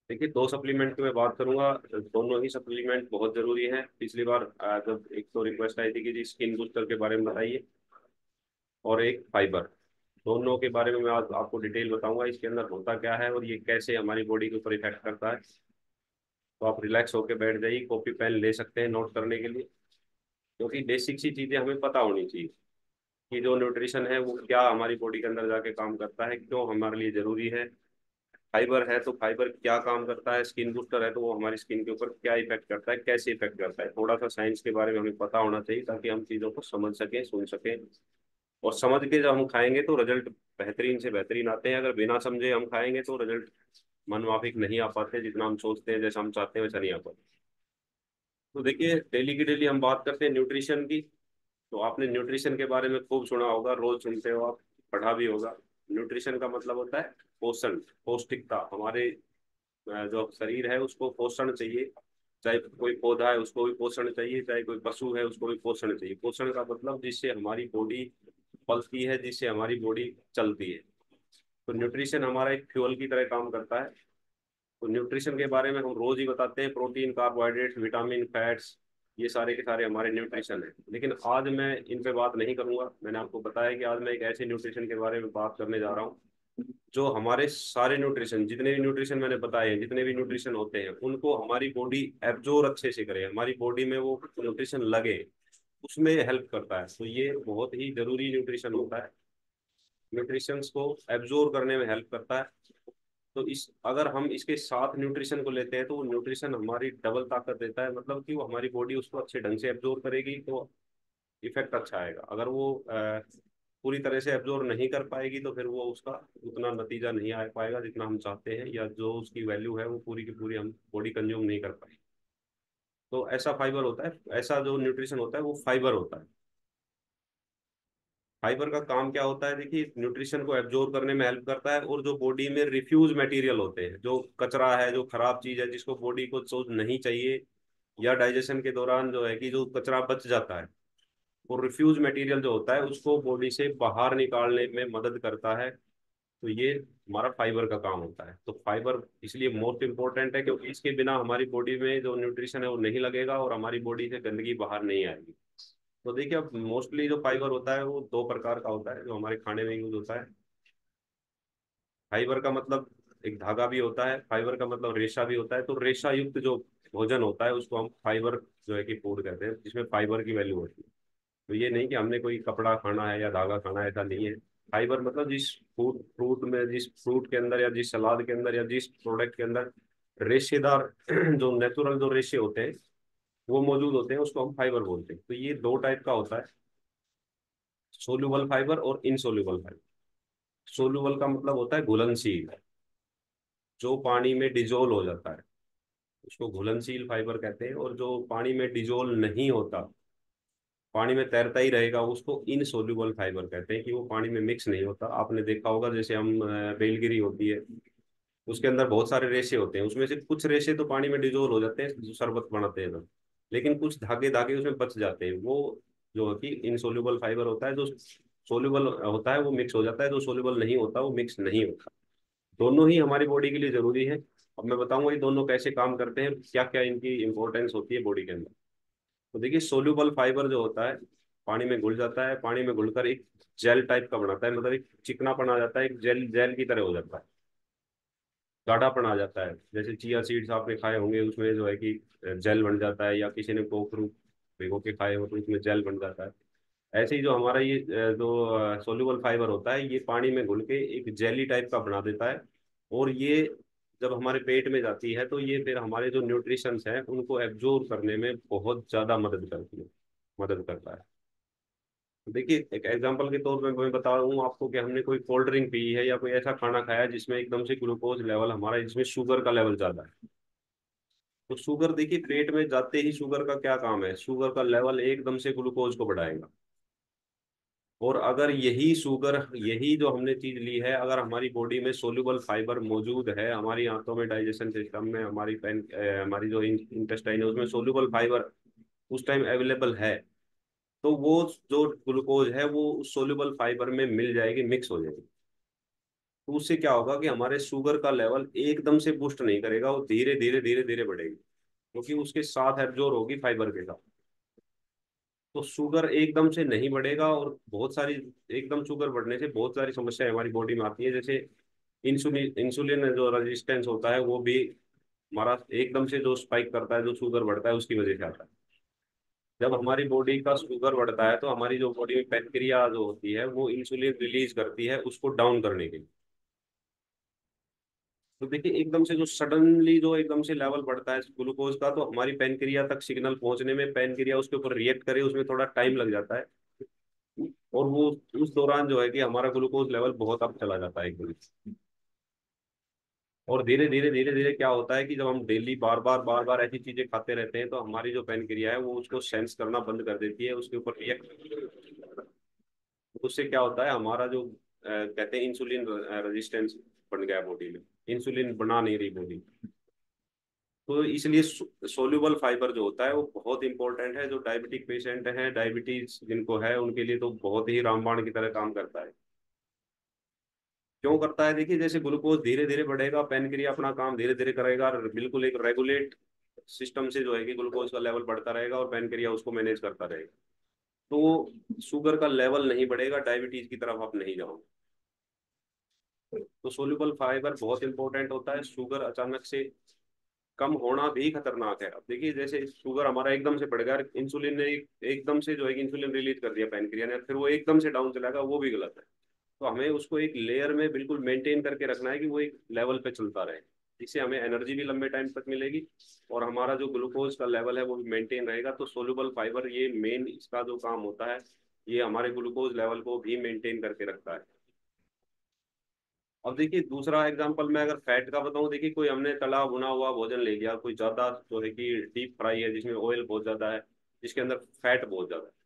देखिए, दो सप्लीमेंट की मैं बात करूंगा। दोनों ही सप्लीमेंट बहुत जरूरी है। पिछली बार जब एक तो रिक्वेस्ट आई थी कि जी स्किन बूस्टर के बारे में बताइए, और एक फाइबर। दोनों के बारे में मैं आज आपको डिटेल बताऊंगा, इसके अंदर होता क्या है और ये कैसे हमारी बॉडी के ऊपर इफेक्ट करता है। तो आप रिलैक्स होकर बैठ जाइए, कॉपी पेन ले सकते हैं नोट करने के लिए, क्योंकि बेसिक सी चीज़ें हमें पता होनी चाहिए कि जो न्यूट्रिशन है वो क्या हमारी बॉडी के अंदर जाके काम करता है, क्यों हमारे लिए ज़रूरी है। फाइबर है तो फाइबर क्या काम करता है, स्किन बूस्टर है तो वो हमारी स्किन के ऊपर क्या इफेक्ट करता है, कैसे इफेक्ट करता है। थोड़ा सा साइंस के बारे में हमें पता होना चाहिए ताकि हम चीज़ों को समझ सकें, सुन सकें। और समझ के जब हम खाएंगे तो रिजल्ट बेहतरीन से बेहतरीन आते हैं। अगर बिना समझे हम खाएंगे तो रिजल्ट मन माफिक नहीं आ पाते, जितना हम सोचते हैं जैसा हम चाहते हैं वैसा नहीं आ पाता। तो देखिए, डेली की डेली हम बात करते हैं न्यूट्रिशन की। तो आपने न्यूट्रिशन के बारे में खूब सुना होगा, रोज सुनते हो आप, पढ़ा भी होगा। न्यूट्रिशन का मतलब होता है पोषण, पौष्टिकता। हमारे जो शरीर है उसको पोषण चाहिए। चाहे कोई पौधा है उसको भी पोषण चाहिए, चाहे कोई पशु है उसको भी पोषण चाहिए। पोषण का मतलब जिससे हमारी बॉडी पलती है, जिससे हमारी बॉडी चलती है। तो न्यूट्रिशन हमारा एक फ्यूल की तरह काम करता है। तो न्यूट्रिशन के बारे में हम रोज ही बताते हैं, प्रोटीन, कार्बोहाइड्रेट्स, विटामिन, फैट्स, ये सारे के सारे हमारे न्यूट्रिशन है। लेकिन आज मैं इन पे बात नहीं करूंगा। मैंने आपको बताया कि आज मैं एक ऐसे न्यूट्रिशन के बारे में बात करने जा रहा हूँ जो हमारे सारे न्यूट्रिशन, जितने भी न्यूट्रिशन मैंने बताए हैं, जितने भी न्यूट्रिशन होते हैं, उनको हमारी बॉडी एब्जॉर्ब अच्छे से करे, हमारी बॉडी में वो न्यूट्रिशन लगे, उसमें हेल्प करता है। तो ये बहुत ही जरूरी न्यूट्रिशन होता है, न्यूट्रिशंस को एब्जॉर्ब करने में हेल्प करता है। तो इस अगर हम इसके साथ न्यूट्रिशन को लेते हैं तो वो न्यूट्रिशन हमारी डबल ताकत देता है, मतलब कि वो हमारी बॉडी उसको अच्छे ढंग से एब्जॉर्ब करेगी तो इफेक्ट अच्छा आएगा। अगर वो पूरी तरह से एब्जॉर्ब नहीं कर पाएगी तो फिर वो उसका उतना नतीजा नहीं आ पाएगा जितना हम चाहते हैं, या जो उसकी वैल्यू है वो पूरी की पूरी हम बॉडी कंज्यूम नहीं कर पाएगी। तो ऐसा फाइबर होता है, ऐसा जो न्यूट्रिशन होता है वो फाइबर होता है। फाइबर का काम क्या होता है, देखिए, न्यूट्रिशन को एब्जॉर्ब करने में हेल्प करता है। और जो बॉडी में रिफ्यूज मटेरियल होते हैं, जो कचरा है, जो खराब चीज है जिसको बॉडी को सोच नहीं चाहिए, या डाइजेशन के दौरान जो है कि जो कचरा बच जाता है, वो रिफ्यूज मटेरियल जो होता है उसको बॉडी से बाहर निकालने में मदद करता है। तो ये हमारा फाइबर का काम होता है। तो फाइबर इसलिए मोस्ट इंपॉर्टेंट है क्योंकि इसके बिना हमारी बॉडी में जो न्यूट्रिशन है वो नहीं लगेगा और हमारी बॉडी से गंदगी बाहर नहीं आएगी। तो देखिए, अब मोस्टली जो फाइबर होता है वो दो प्रकार का होता है जो हमारे खाने में यूज होता है। फाइबर का मतलब एक धागा भी होता है, फाइबर का मतलब रेशा भी होता है। तो रेशा युक्त जो भोजन होता है उसको हम फाइबर जो है कि फूड कहते हैं, जिसमें फाइबर की वैल्यू होती है। तो ये नहीं कि हमने कोई कपड़ा खाना है या धागा खाना है, ऐसा नहीं है। फाइबर मतलब जिस फ्रूट फ्रूट में, जिस फ्रूट के अंदर या जिस सलाद के अंदर या जिस प्रोडक्ट के अंदर रेशेदार जो नेचुरल जो रेशे होते हैं वो मौजूद होते हैं, उसको हम फाइबर बोलते हैं। तो ये दो टाइप का होता है, सोल्यूबल फाइबर और इनसोल्यूबल फाइबर। सोल्यूबल का मतलब होता है घुलनशील, जो पानी में डिजोल्व हो जाता है उसको घुलनशील फाइबर कहते हैं। और जो पानी में डिजोल्व नहीं होता, पानी में तैरता ही रहेगा, उसको इनसोल्यूबल फाइबर कहते हैं, कि वो पानी में मिक्स नहीं होता। आपने देखा होगा जैसे हम बेलगिरी होती है, उसके अंदर बहुत सारे रेशे होते हैं, उसमें से कुछ रेशे तो पानी में डिजोल्व हो जाते हैं जो शरबत बनाते हैं तो, लेकिन कुछ धागे धागे उसमें बच जाते हैं। वो जो है कि इनसोल्यूबल फाइबर होता है। जो सोल्यूबल होता है वो मिक्स हो जाता है, जो सोल्यूबल नहीं होता वो मिक्स नहीं होता। दोनों ही हमारी बॉडी के लिए जरूरी है। अब मैं बताऊंगा ये दोनों कैसे काम करते हैं, क्या क्या इनकी इंपॉर्टेंस होती है बॉडी के अंदर। तो देखिए, सोल्यूबल फाइबर जो होता है पानी में घुल जाता है, पानी में घुलकर एक जेल टाइप का बनाता है, मतलब एक चिकनापन आ जाता है, एक जेल जेल की तरह हो जाता है, गाढ़ापन आ जाता है। जैसे चिया सीड्स आपने खाए होंगे, उसमें जो है कि जेल बन जाता है, या किसी ने कोकरू भिगो के खाए हो तो उसमें जेल बन जाता है। ऐसे ही जो हमारा ये जो सोल्यूबल फाइबर होता है ये पानी में घुल के एक जेली टाइप का बना देता है। और ये जब हमारे पेट में जाती है तो ये फिर हमारे जो न्यूट्रिशंस हैं उनको एब्जॉर्ब करने में बहुत ज़्यादा मदद करती है, मदद करता है। तो देखिए, एक एग्जांपल के तौर पे मैं बता रहा हूँ आपको कि हमने कोई कोल्ड ड्रिंक पी है या कोई ऐसा खाना खाया है जिसमें एकदम से ग्लूकोज लेवल हमारा, जिसमें शुगर का लेवल ज़्यादा है। तो शुगर, देखिए, पेट में जाते ही शुगर का क्या काम है, शुगर का लेवल एकदम से ग्लूकोज को बढ़ाएगा। और अगर यही शुगर, यही जो हमने चीज ली है, अगर हमारी बॉडी में सोल्यूबल फाइबर मौजूद है, हमारी आंतों में, डाइजेशन सिस्टम में, हमारी हमारी जो इंटेस्टाइन है उसमें सोल्यूबल फाइबर उस टाइम अवेलेबल है, तो वो जो ग्लूकोज है वो उस सोल्यूबल फाइबर में मिल जाएगी, मिक्स हो जाएगी। तो उससे क्या होगा कि हमारे शुगर का लेवल एकदम से बूस्ट नहीं करेगा, वो धीरे धीरे धीरे धीरे बढ़ेगी, क्योंकि उसके साथ एब्जॉर्ब होगी फाइबर के साथ। तो शुगर एकदम से नहीं बढ़ेगा, और बहुत सारी, एकदम शुगर बढ़ने से बहुत सारी समस्याएं हमारी बॉडी में आती है, जैसे इंसुलिन इंसुलिन जो रेजिस्टेंस होता है वो भी हमारा एकदम से जो स्पाइक करता है, जो शुगर बढ़ता है उसकी वजह से आता है। जब हमारी बॉडी का शुगर बढ़ता है तो हमारी जो बॉडी में पैनक्रिया जो होती है वो इंसुलिन रिलीज करती है उसको डाउन करने के लिए। तो देखिए एकदम से जो सडनली जो एकदम से लेवल बढ़ता है ग्लूकोज का, तो हमारी पैनक्रिया तक सिग्नल पहुंचने में, पैनक्रिया उसके ऊपर रिएक्ट करे उसमें थोड़ा टाइम लग जाता है। और वो उस दौरान जो है कि हमारा ग्लूकोज लेवल बहुत अप चला जाता है एकदम। और धीरे धीरे धीरे धीरे क्या होता है कि जब हम डेली बार बार ऐसी चीजें खाते रहते हैं तो हमारी जो पैनक्रिया है वो उसको सेंस करना बंद कर देती है, उसके ऊपर रिएक्ट। उससे क्या होता है, हमारा जो कहते हैं इंसुलिन रेजिस्टेंस बन गया बॉडी में, इंसुलिन बना नहीं रही बॉडी। तो इसलिए सोल्यूबल फाइबर जो होता है वो बहुत इंपॉर्टेंट है, जो डायबिटिक पेशेंट हैं, डायबिटीज जिनको है उनके लिए तो बहुत ही रामबाण की तरह काम करता है। क्यों करता है, देखिए जैसे ग्लूकोज धीरे धीरे बढ़ेगा, पैनक्रिया अपना काम धीरे धीरे करेगा, और बिल्कुल एक रेगुलेट सिस्टम से जो है कि ग्लूकोज का लेवल बढ़ता रहेगा और पैनक्रिया उसको मैनेज करता रहेगा। तो शुगर का लेवल नहीं बढ़ेगा, डायबिटीज की तरफ आप नहीं जाओगे। तो सोल्यूबल फाइबर बहुत इंपॉर्टेंट होता है। शुगर अचानक से कम होना भी खतरनाक है। अब देखिए जैसे शुगर हमारा एकदम से बढ़ गया, इंसुलिन ने एकदम से जो है इंसुलिन रिलीज कर दिया पैनक्रिया ने, फिर वो एकदम से डाउन चला गया, वो भी गलत है। तो हमें उसको एक लेयर में बिल्कुल मेंटेन करके रखना है कि वो एक लेवल पे चलता रहे, जिससे हमें एनर्जी भी लंबे टाइम तक मिलेगी और हमारा जो ग्लूकोज का लेवल है वो भी मेंटेन रहेगा। तो सोल्यूबल फाइबर ये मेन इसका जो काम होता है, ये हमारे ग्लूकोज लेवल को भी मेंटेन करके रखता है। अब देखिए दूसरा एग्जांपल मैं अगर फैट का बताऊं, देखिए कोई हमने तला भुना हुआ भोजन ले लिया, कोई ज्यादा जो है कि डीप फ्राई है जिसमें ऑयल बहुत ज्यादा है, जिसके अंदर फैट बहुत ज्यादा है।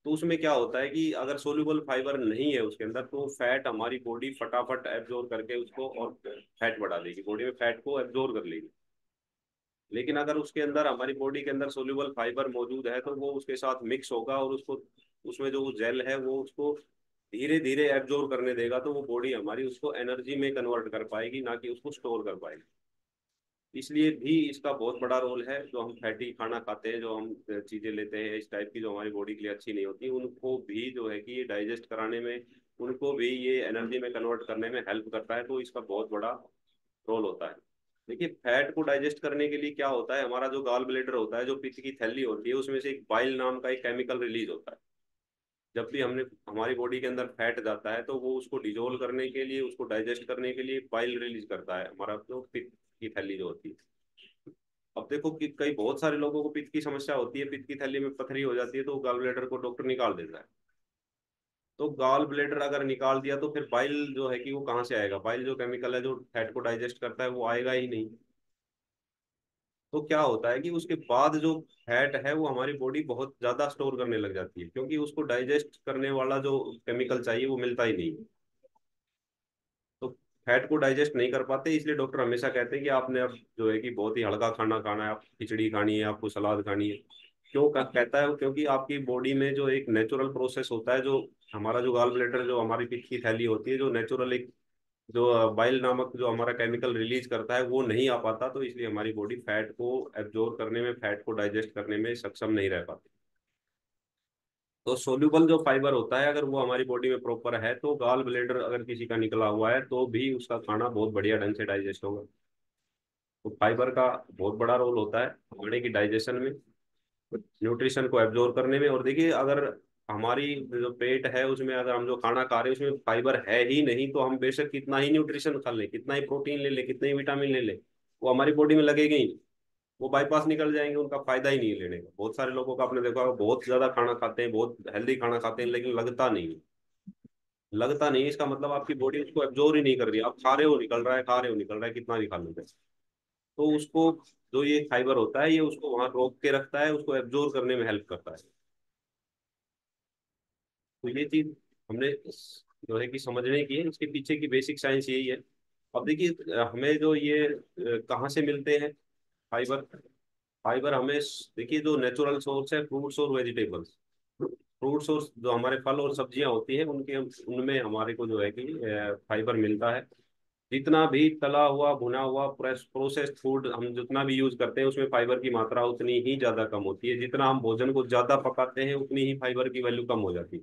तो उसमें क्या होता है कि अगर सोल्यूबल फाइबर नहीं है उसके अंदर, तो फैट हमारी बॉडी फटाफट एब्जॉर्ब करके उसको और फैट बढ़ा देगी, बॉडी में फैट को एब्जॉर्ब कर लेगी। लेकिन अगर उसके अंदर, हमारी बॉडी के अंदर सोल्यूबल फाइबर मौजूद है, तो वो उसके साथ मिक्स होगा और उसको, उसमें जो जेल है वो उसको धीरे धीरे एब्जॉर्ब करने देगा, तो वो बॉडी हमारी उसको एनर्जी में कन्वर्ट कर पाएगी, ना कि उसको स्टोर कर पाएगी। इसलिए भी इसका बहुत बड़ा रोल है, जो हम फैटी खाना खाते हैं, जो हम चीजें लेते हैं इस टाइप की जो हमारी बॉडी के लिए अच्छी नहीं होती, उनको भी जो है कि ये डाइजेस्ट कराने में, उनको भी ये एनर्जी में कन्वर्ट करने में हेल्प करता है। तो इसका बहुत बड़ा रोल होता है। देखिए फैट को डाइजेस्ट करने के लिए क्या होता है, हमारा जो गाल ब्लेडर होता है, जो पित्त की थैली होती है, उसमें से एक बाइल नाम का एक केमिकल रिलीज होता है। जब भी हमने, हमारी बॉडी के अंदर फैट जाता है तो वो उसको डिजोल्व करने के लिए, उसको डाइजेस्ट करने के लिए बाइल रिलीज करता है, हमारा जो पित्त की थैली जो होती है। अब देखो कि कई बहुत सारे लोगों को पित्त की समस्या होती है, पित्त की थैली में पथरी हो जाती है, तो गाल ब्लेडर को डॉक्टर निकाल देता है। तो गाल ब्लेडर अगर निकाल दिया तो फिर बाइल जो है कि वो कहाँ से आएगा, बाइल जो केमिकल है जो फैट को डाइजेस्ट करता है वो आएगा ही नहीं। तो क्या होता है कि उसके बाद जो फैट है वो हमारी बॉडी बहुत ज्यादा स्टोर करने लग जाती है, क्योंकि उसको डाइजेस्ट करने वाला जो केमिकल चाहिए वो मिलता ही नहीं। तो फैट को डाइजेस्ट नहीं कर पाते, इसलिए डॉक्टर हमेशा कहते हैं कि आपने अब जो है कि बहुत ही हल्का खाना खाना है, आप खिचड़ी खानी है, आपको सलाद खानी है। क्यों कहता है वो? क्योंकि आपकी बॉडी में जो एक नेचुरल प्रोसेस होता है, जो हमारा जो गाल ब्लेडर, जो हमारी पित्त की थैली होती है, जो नेचुरल एक जो बाइल नामक जो हमारा केमिकल रिलीज करता है वो नहीं आ पाता, तो इसलिए हमारी बॉडी फैट को एब्जॉर्ब करने में, फैट को डाइजेस्ट करने में सक्षम नहीं रह पाती। तो सोल्यूबल जो फाइबर होता है अगर वो हमारी बॉडी में प्रॉपर है, तो गाल ब्लेडर अगर किसी का निकला हुआ है तो भी उसका खाना बहुत बढ़िया ढंग से डाइजेस्ट होगा। तो फाइबर का बहुत बड़ा रोल होता है खाने की डाइजेशन में, न्यूट्रिशन को एब्जॉर्ब करने में। और देखिए अगर हमारी जो पेट है उसमें अगर हम जो खाना खा रहे हैं उसमें फाइबर है ही नहीं, तो हम बेशक कितना ही न्यूट्रिशन खा लें, कितना ही प्रोटीन ले लें, कितने ही विटामिन ले लें, वो हमारी बॉडी में लगेगा ही नहीं। वो बाईपास निकल जाएंगे, उनका फायदा ही नहीं है लेने का। बहुत सारे लोगों का आपने देखा होगा, बहुत ज्यादा खाना खाते हैं, बहुत हेल्दी खाना खाते हैं, लेकिन लगता नहीं है। लगता नहीं है, इसका मतलब आपकी बॉडी उसको एब्जॉर्ब ही नहीं कर रही है। आप खा रहे हो निकल रहा है, खा रहे हो निकल रहा है, कितना भी खा लो। तो उसको, जो ये फाइबर होता है ये उसको वहां रोक के रखता है, उसको एब्जॉर्ब करने में हेल्प करता है। तो ये चीज हमने जो है कि समझने की है, इसके पीछे की बेसिक साइंस यही है। अब देखिए हमें जो ये कहाँ से मिलते हैं फाइबर? फाइबर हमें देखिए जो नेचुरल सोर्स है फ्रूट्स और वेजिटेबल्स, फ्रूट्स और जो हमारे फल और सब्जियां होती हैं उनके उनमें हमारे को जो है कि फाइबर मिलता है। जितना भी तला हुआ भुना हुआ प्रोसेस्ड फूड हम जितना भी यूज करते हैं उसमें फाइबर की मात्रा उतनी ही ज्यादा कम होती है। जितना हम भोजन को ज्यादा पकाते हैं उतनी ही फाइबर की वैल्यू कम हो जाती है।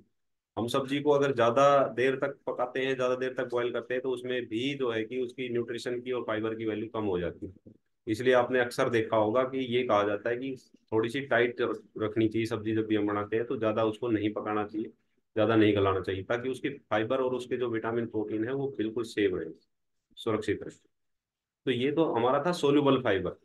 हम सब्जी को अगर ज्यादा देर तक पकाते हैं, ज्यादा देर तक बॉईल करते हैं, तो उसमें भी जो है कि उसकी न्यूट्रिशन की और फाइबर की वैल्यू कम हो जाती है। इसलिए आपने अक्सर देखा होगा कि ये कहा जाता है कि थोड़ी सी टाइट रखनी चाहिए सब्जी जब भी हम बनाते हैं, तो ज्यादा उसको नहीं पकाना चाहिए, ज्यादा नहीं गलाना चाहिए, ताकि उसके फाइबर और उसके जो विटामिन प्रोटीन है वो बिल्कुल सेव रहे, सुरक्षित रहे। तो ये तो हमारा था सोल्यूबल फाइबर।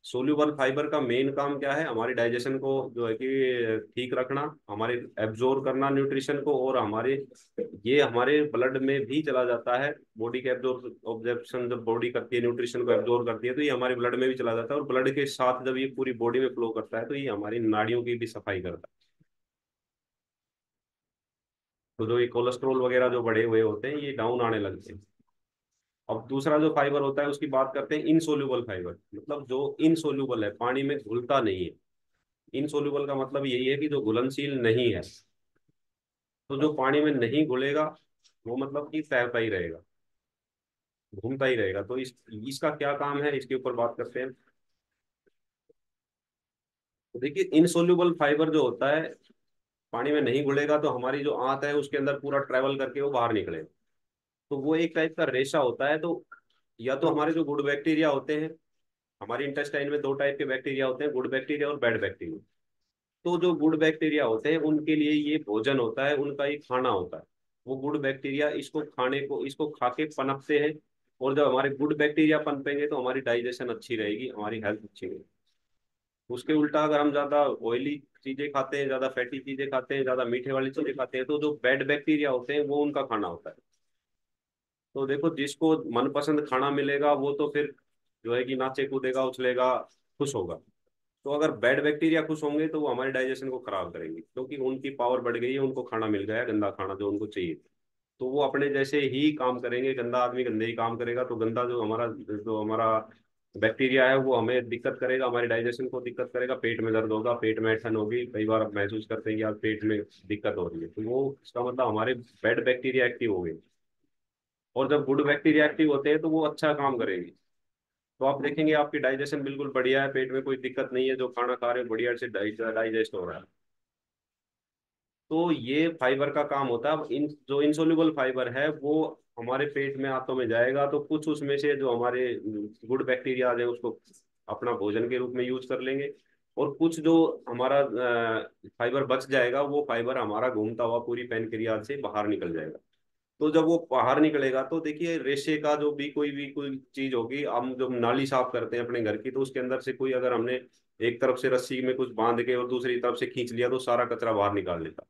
सोल्यूबल फाइबर का मेन काम क्या है? हमारी डाइजेशन को जो है कि ठीक रखना, हमारे एब्जॉर्ब करना न्यूट्रिशन को, और हमारे ये हमारे ब्लड में भी चला जाता है। बॉडी के एब्जॉर्ब ऑब्जर्प्शन जब बॉडी करती है, न्यूट्रिशन को एब्जॉर्ब करती है, तो ये हमारे ब्लड में भी चला जाता है, और ब्लड के साथ जब ये पूरी बॉडी में फ्लो करता है तो ये हमारी नाड़ियों की भी सफाई करता है। तो जो ये कोलेस्ट्रोल वगैरह जो बढ़े हुए होते हैं ये डाउन आने लगते हैं। अब दूसरा जो फाइबर होता है उसकी बात करते हैं, इनसोल्यूबल फाइबर। मतलब जो इनसोल्यूबल है, पानी में घुलता नहीं है। इनसोल्यूबल का मतलब यही है कि जो घुलनशील नहीं है। तो जो पानी में नहीं घुलेगा वो मतलब कि तैरता ही रहेगा, घूमता ही रहेगा। तो इस इसका क्या काम है, इसके ऊपर बात करते हैं। तो देखिए, इनसोल्यूबल फाइबर जो होता है, पानी में नहीं घुलेगा तो हमारी जो आंत है उसके अंदर पूरा ट्रेवल करके वो बाहर निकलेगा। तो वो एक टाइप का रेशा होता है। तो या तो हमारे जो गुड बैक्टीरिया होते हैं, हमारी इंटेस्टाइन में दो टाइप के बैक्टीरिया होते हैं, गुड बैक्टीरिया और बैड बैक्टीरिया। तो जो गुड बैक्टीरिया होते हैं उनके लिए ये भोजन होता है, उनका एक खाना होता है। वो गुड बैक्टीरिया इसको खाने को, इसको खा के पनपते हैं। और जब हमारे गुड बैक्टीरिया पनपेंगे तो हमारी डाइजेशन अच्छी रहेगी, हमारी हेल्थ अच्छी रहेगी। उसके उल्टा अगर हम ज्यादा ऑयली चीजें खाते हैं, ज्यादा फैटी चीजें खाते हैं, ज्यादा मीठे वाली चीजें खाते हैं, तो जो बैड बैक्टीरिया होते हैं वो उनका खाना होता है। तो देखो, जिसको मनपसंद खाना मिलेगा वो तो फिर जो है कि नाचे कूदेगा, उछलेगा, खुश होगा। तो अगर बैड बैक्टीरिया खुश होंगे तो वो हमारे डाइजेशन को खराब करेंगे, क्योंकि उनकी पावर बढ़ गई है, उनको खाना मिल गया है गंदा खाना जो उनको चाहिए। तो वो अपने जैसे ही काम करेंगे, गंदा आदमी गंदे ही काम करेगा, तो गंदा जो हमारा बैक्टीरिया है वो हमें दिक्कत करेगा, हमारे डाइजेशन को दिक्कत करेगा, पेट में दर्द होगा, पेट में ऐसा होगी, कई बार आप महसूस करते हैं कि यार पेट में दिक्कत हो रही है, तो वो इसका मतलब हमारे बैड बैक्टीरिया एक्टिव हो गए। और जब गुड बैक्टीरिया एक्टिव होते हैं तो वो अच्छा काम करेंगे। तो आप देखेंगे आपकी डाइजेशन बिल्कुल बढ़िया है, पेट में कोई दिक्कत नहीं है, जो खाना खा रहे हो बढ़िया से डाइजेस्ट हो रहा है। तो ये फाइबर का काम होता है। अब इन जो इंसोल्यूबल फाइबर है वो हमारे पेट में, आंतों में जाएगा, तो कुछ उसमें से जो हमारे गुड बैक्टीरिया है उसको अपना भोजन के रूप में यूज कर लेंगे। और कुछ जो हमारा फाइबर बच जाएगा, वो फाइबर हमारा घूमता हुआ पूरी पैनक्रियाज से बाहर निकल जाएगा। तो जब वो बाहर निकलेगा तो देखिए, रेशे का जो भी कोई चीज होगी, हम जब नाली साफ करते हैं अपने घर की, तो उसके अंदर से कोई अगर हमने एक तरफ से रस्सी में कुछ बांध के और दूसरी तरफ से खींच लिया तो सारा कचरा बाहर निकाल लेता।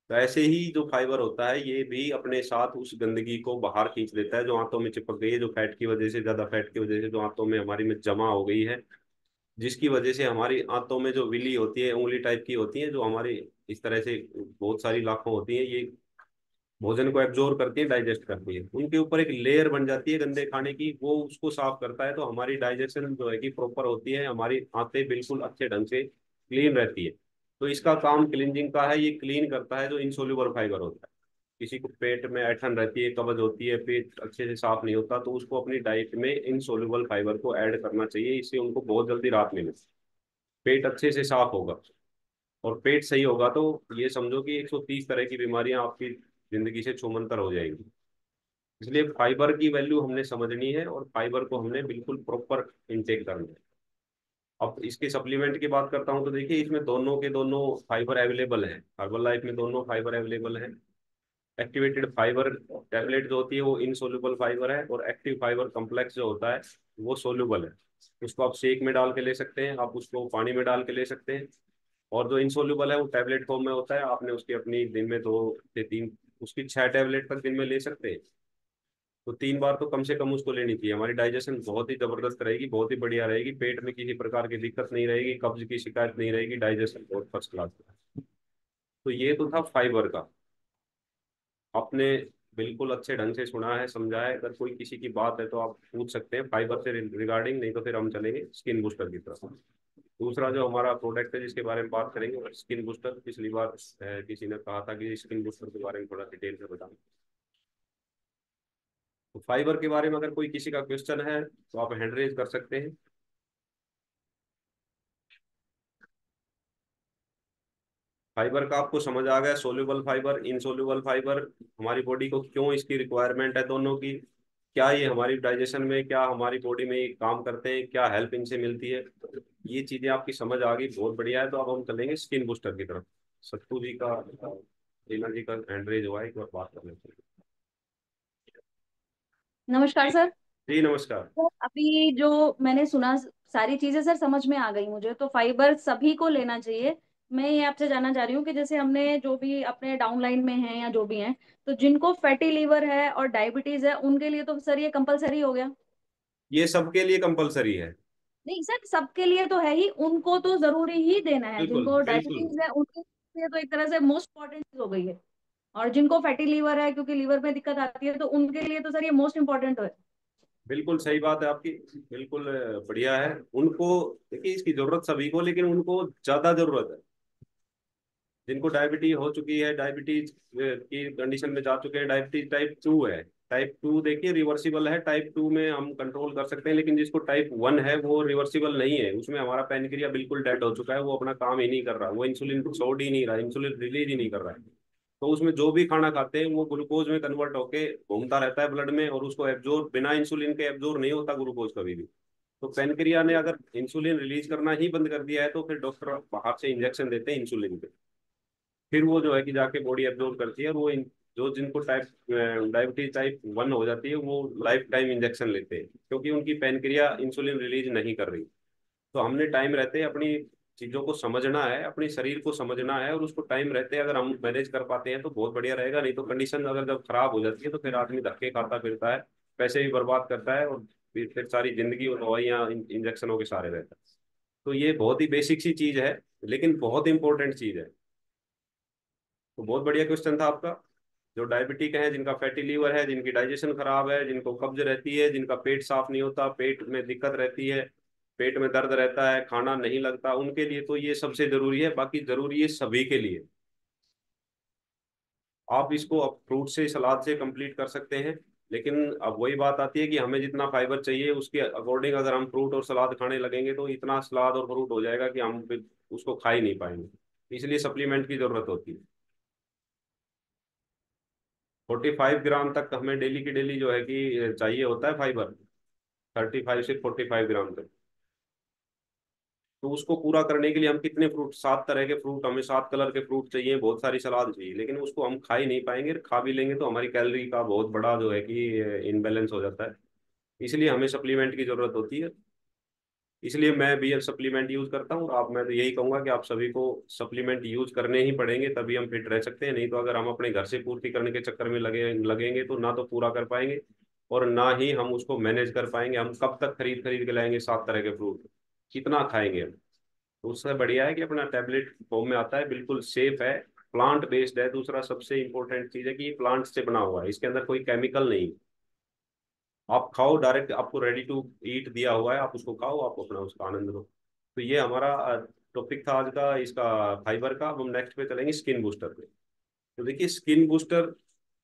तो ऐसे ही जो फाइबर होता है ये भी अपने साथ उस गंदगी को बाहर खींच लेता है जो आंतों में चिपक गई है, जो फैट की वजह से, ज्यादा फैट की वजह से जो आंतों में हमारी में जमा हो गई है, जिसकी वजह से हमारी आंतों में जो विली होती है, उंगली टाइप की होती है, जो हमारी इस तरह से बहुत सारी लाखों होती है, ये भोजन को एब्जॉर्ब करती है, डाइजेस्ट करती है, उनके ऊपर एक लेयर बन जाती है गंदे खाने की, वो उसको साफ करता है, तो हमारी डाइजेशन जो है कि प्रॉपर होती है, हमारी आंतें बिल्कुल अच्छे ढंग से क्लीन रहती है। तो इसका काम क्लींजिंग का है, ये क्लीन करता है जो इंसोल्यूबल फाइबर होता है। किसी को पेट में ऐंठन रहती है, कब्ज होती है, पेट अच्छे से साफ नहीं होता, तो उसको अपनी डाइट में इनसोल्यूबल फाइबर को ऐड करना चाहिए, इससे उनको बहुत जल्दी राहत मिले, पेट अच्छे से साफ होगा। और पेट सही होगा तो ये समझो कि 130 तरह की बीमारियां आपकी जिंदगी से छूमंतर हो जाएंगी। इसलिए फाइबर की वैल्यू हमने समझनी है, और फाइबर को हमने बिल्कुल प्रॉपर इनटेक करना है। अब इसके सप्लीमेंट की बात करता हूँ तो देखिए, इसमें दोनों के दोनों फाइबर अवेलेबल हैं, हर्बल लाइफ में दोनों फाइबर अवेलेबल हैं। एक्टिवेटेड फाइबर टैबलेट जो होती है वो इनसोल्यूबल फाइबर है, और एक्टिव फाइबर कम्प्लेक्स जो होता है वो सोल्यूबल है। उसको आप शेक में डाल के ले सकते हैं, आप उसको पानी में डाल के ले सकते हैं। और जो इंसोल्यूबल है वो टैबलेट फॉर्म में होता है, आपने उसकी अपनी दिन में 2 से 3, उसकी 6 टैबलेट तक दिन में ले सकते हैं। तो 3 बार तो कम से कम उसको लेनी चाहिए, हमारी डाइजेशन बहुत ही जबरदस्त रहेगी, बहुत ही बढ़िया रहेगी, पेट में किसी प्रकार की दिक्कत नहीं रहेगी, कब्ज की शिकायत नहीं रहेगी, डाइजेशन बहुत फर्स्ट क्लास है। तो ये तो था फाइबर का। आपने बिल्कुल अच्छे ढंग से सुना है, समझा है। अगर कोई किसी की बात है तो आप पूछ सकते हैं फाइबर से रिगार्डिंग, नहीं तो फिर हम चलेंगे स्किन बूस्टर की तरफ। दूसरा जो हमारा प्रोडक्ट है जिसके बारे में बात करेंगे वो स्किन बूस्टर। पिछली बार किसी ने कहा था कि स्किन बूस्टर के बारे में थोड़ा डिटेल से बताएं। तो फाइबर के बारे में अगर कोई किसी का क्वेश्चन है तो आप हैंड रेज कर सकते हैं। फाइबर का आपको समझ आ गया, सोल्यूबल फाइबर, इनसोल्यूबल फाइबर, हमारी बॉडी को क्यों इसकी रिक्वायरमेंट है दोनों की, क्या ये हमारी डाइजेशन में, क्या हमारी बॉडी में ये काम करते हैं, क्या हेल्प इनसे मिलती है, ये चीजें आपकी समझ आ गई, बहुत बढ़िया है। तो अब हम चलेंगे स्किन बूस्टर की तरफ। सत्तू जी का, रीना जी का हैंड रेज हुआ है, एक बार बात कर लेते हैं। नमस्कार सर। जी नमस्कार। तो अभी जो मैंने सुना, सारी चीजें सर समझ में आ गई मुझे। तो फाइबर सभी को लेना चाहिए। मैं ये आपसे जानना चाह रही हूँ कि जैसे हमने जो भी अपने डाउनलाइन में हैं या जो भी हैं, तो जिनको फैटी लीवर है और डायबिटीज है उनके लिए तो सर ये कंपलसरी हो गया। ये सबके लिए कंपलसरी है। नहीं सर, सबके लिए तो है ही, उनको तो जरूरी ही देना है। बिल्कुल जिनको बिल्कुल। डायबिटीज है उनके लिए तो एक तरह से मोस्ट इम्पोर्टेंट चीज हो गई है। और जिनको फैटी लीवर है, क्योंकि लीवर में दिक्कत आती है, तो उनके लिए तो सर ये मोस्ट इम्पोर्टेंट है। बिल्कुल सही बात है आपकी। बिल्कुल बढ़िया है उनको। देखिए इसकी जरूरत सभी को, लेकिन उनको ज्यादा जरूरत है जिनको डायबिटीज हो चुकी है, डायबिटीज की कंडीशन में जा चुके हैं। डायबिटीज टाइप 2 है। टाइप 2 देखिए रिवर्सिबल है, टाइप 2 में हम कंट्रोल कर सकते हैं, लेकिन जिसको टाइप 1 है वो रिवर्सिबल नहीं है। उसमें हमारा पैनक्रिया बिल्कुल डेड हो चुका है, वो अपना काम ही नहीं कर रहा, वो इंसुलिन छोड़ ही नहीं रहा, इंसुलिन रिलीज ही नहीं कर रहा है। तो उसमें जो भी खाना खाते हैं वो ग्लूकोज में कन्वर्ट होके घूमता रहता है ब्लड में, और उसको एब्जॉर्ब, बिना इंसुलिन के एब्जॉर्ब नहीं होता ग्लूकोज कभी भी। तो पैनक्रिया ने अगर इंसुलिन रिलीज करना ही बंद कर दिया है तो फिर डॉक्टर बाहर से इंजेक्शन देते हैं इंसुलिन के। फिर वो जो है कि जाके बॉडी एब्जॉर्ब करती है, और वो जो जिनको टाइप डायबिटीज टाइप 1 हो जाती है वो लाइफ टाइम इंजेक्शन लेते हैं, क्योंकि उनकी पैनक्रिया इंसुलिन रिलीज नहीं कर रही। तो हमने टाइम रहते अपनी चीजों को समझना है, अपने शरीर को समझना है, और उसको टाइम रहते अगर हम मैनेज कर पाते हैं तो बहुत बढ़िया रहेगा। नहीं तो कंडीशन अगर जब खराब हो जाती है तो फिर आदमी धक्के खाता फिरता है, पैसे भी बर्बाद करता है, और फिर सारी जिंदगी वो दवाइयाँ इंजेक्शनों के सहारे रहता है। तो ये बहुत ही बेसिक सी चीज है, लेकिन बहुत इंपॉर्टेंट चीज है। तो बहुत बढ़िया क्वेश्चन था आपका। जो डायबिटिक है, जिनका फैटी लीवर है, जिनकी डाइजेशन खराब है, जिनको कब्ज रहती है, जिनका पेट साफ नहीं होता, पेट में दिक्कत रहती है, पेट में दर्द रहता है, खाना नहीं लगता, उनके लिए तो ये सबसे जरूरी है। बाकी जरूरी है सभी के लिए। आप इसको अब फ्रूट से, सलाद से कंप्लीट कर सकते हैं, लेकिन अब वही बात आती है कि हमें जितना फाइबर चाहिए उसके अकॉर्डिंग अगर हम फ्रूट और सलाद खाने लगेंगे तो इतना सलाद और फ्रूट हो जाएगा कि हम फिर उसको खा ही नहीं पाएंगे। इसलिए सप्लीमेंट की जरूरत होती है। 45 ग्राम तक हमें डेली की डेली जो है कि चाहिए होता है फाइबर। 35 से 45 ग्राम तक। तो उसको पूरा करने के लिए हम कितने फ्रूट, 7 तरह के फ्रूट, हमें 7 कलर के फ्रूट चाहिए, बहुत सारी सलाद चाहिए, लेकिन उसको हम खा ही नहीं पाएंगे। खा भी लेंगे तो हमारी कैलोरी का बहुत बड़ा जो है कि इनबैलेंस हो जाता है। इसलिए हमें सप्लीमेंट की जरूरत होती है। इसलिए मैं भी अब सप्लीमेंट यूज करता हूँ। आप, मैं तो यही कहूंगा कि आप सभी को सप्लीमेंट यूज करने ही पड़ेंगे, तभी हम फिट रह सकते हैं। नहीं तो अगर हम अपने घर से पूर्ति करने के चक्कर में लगेंगे तो ना तो पूरा कर पाएंगे, और ना ही हम उसको मैनेज कर पाएंगे। हम कब तक खरीद खरीद के लाएंगे 7 तरह के फ्रूट, कितना खाएंगे हम। तो उससे बढ़िया है कि अपना टैबलेट फॉर्म में आता है, बिल्कुल सेफ है, प्लांट बेस्ड है। दूसरा सबसे इंपॉर्टेंट चीज है कि ये प्लांट से बना हुआ है, इसके अंदर कोई केमिकल नहीं। आप खाओ डायरेक्ट, आपको रेडी टू ईट दिया हुआ है, आप उसको खाओ, आप अपना उसका आनंद लो। तो ये हमारा टॉपिक था आज का इसका, फाइबर का। अब हम नेक्स्ट पे चलेंगे स्किन बूस्टर पे। तो देखिए skin booster,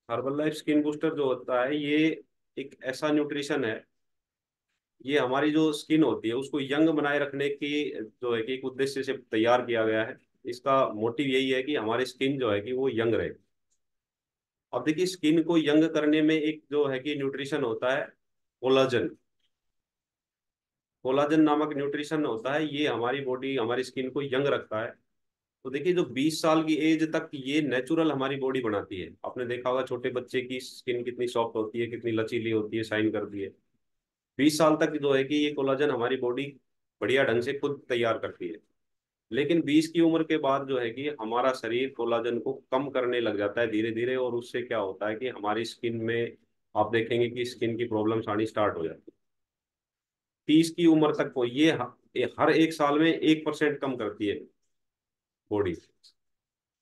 herbal life skin booster जो होता है ये एक ऐसा न्यूट्रिशन है, ये हमारी जो स्किन होती है उसको यंग बनाए रखने की जो है कि एक उद्देश्य से तैयार किया गया है। इसका मोटिव यही है कि हमारी स्किन जो है कि वो यंग रहे। अब देखिए स्किन को यंग करने में एक जो है कि न्यूट्रिशन होता है, कोलाजन। कोलाजन नामक न्यूट्रिशन होता है, ये हमारी बॉडी, हमारी स्किन को यंग रखता है। तो देखिए जो 20 साल की एज तक ये नेचुरल हमारी बॉडी बनाती है। आपने देखा होगा छोटे बच्चे की स्किन कितनी सॉफ्ट होती है, कितनी लचीली होती है, शाइन करती है। 20 साल तक जो है कि ये कोलाजन हमारी बॉडी बढ़िया ढंग से खुद तैयार करती है। लेकिन 20 की उम्र के बाद जो है कि हमारा शरीर कोलाजन को कम करने लग जाता है धीरे धीरे, और उससे क्या होता है कि हमारी स्किन में आप देखेंगे कि स्किन की प्रॉब्लम्स आनी स्टार्ट हो जाती है। 30 की उम्र तक को ये हर एक साल में 1% कम करती है बॉडी।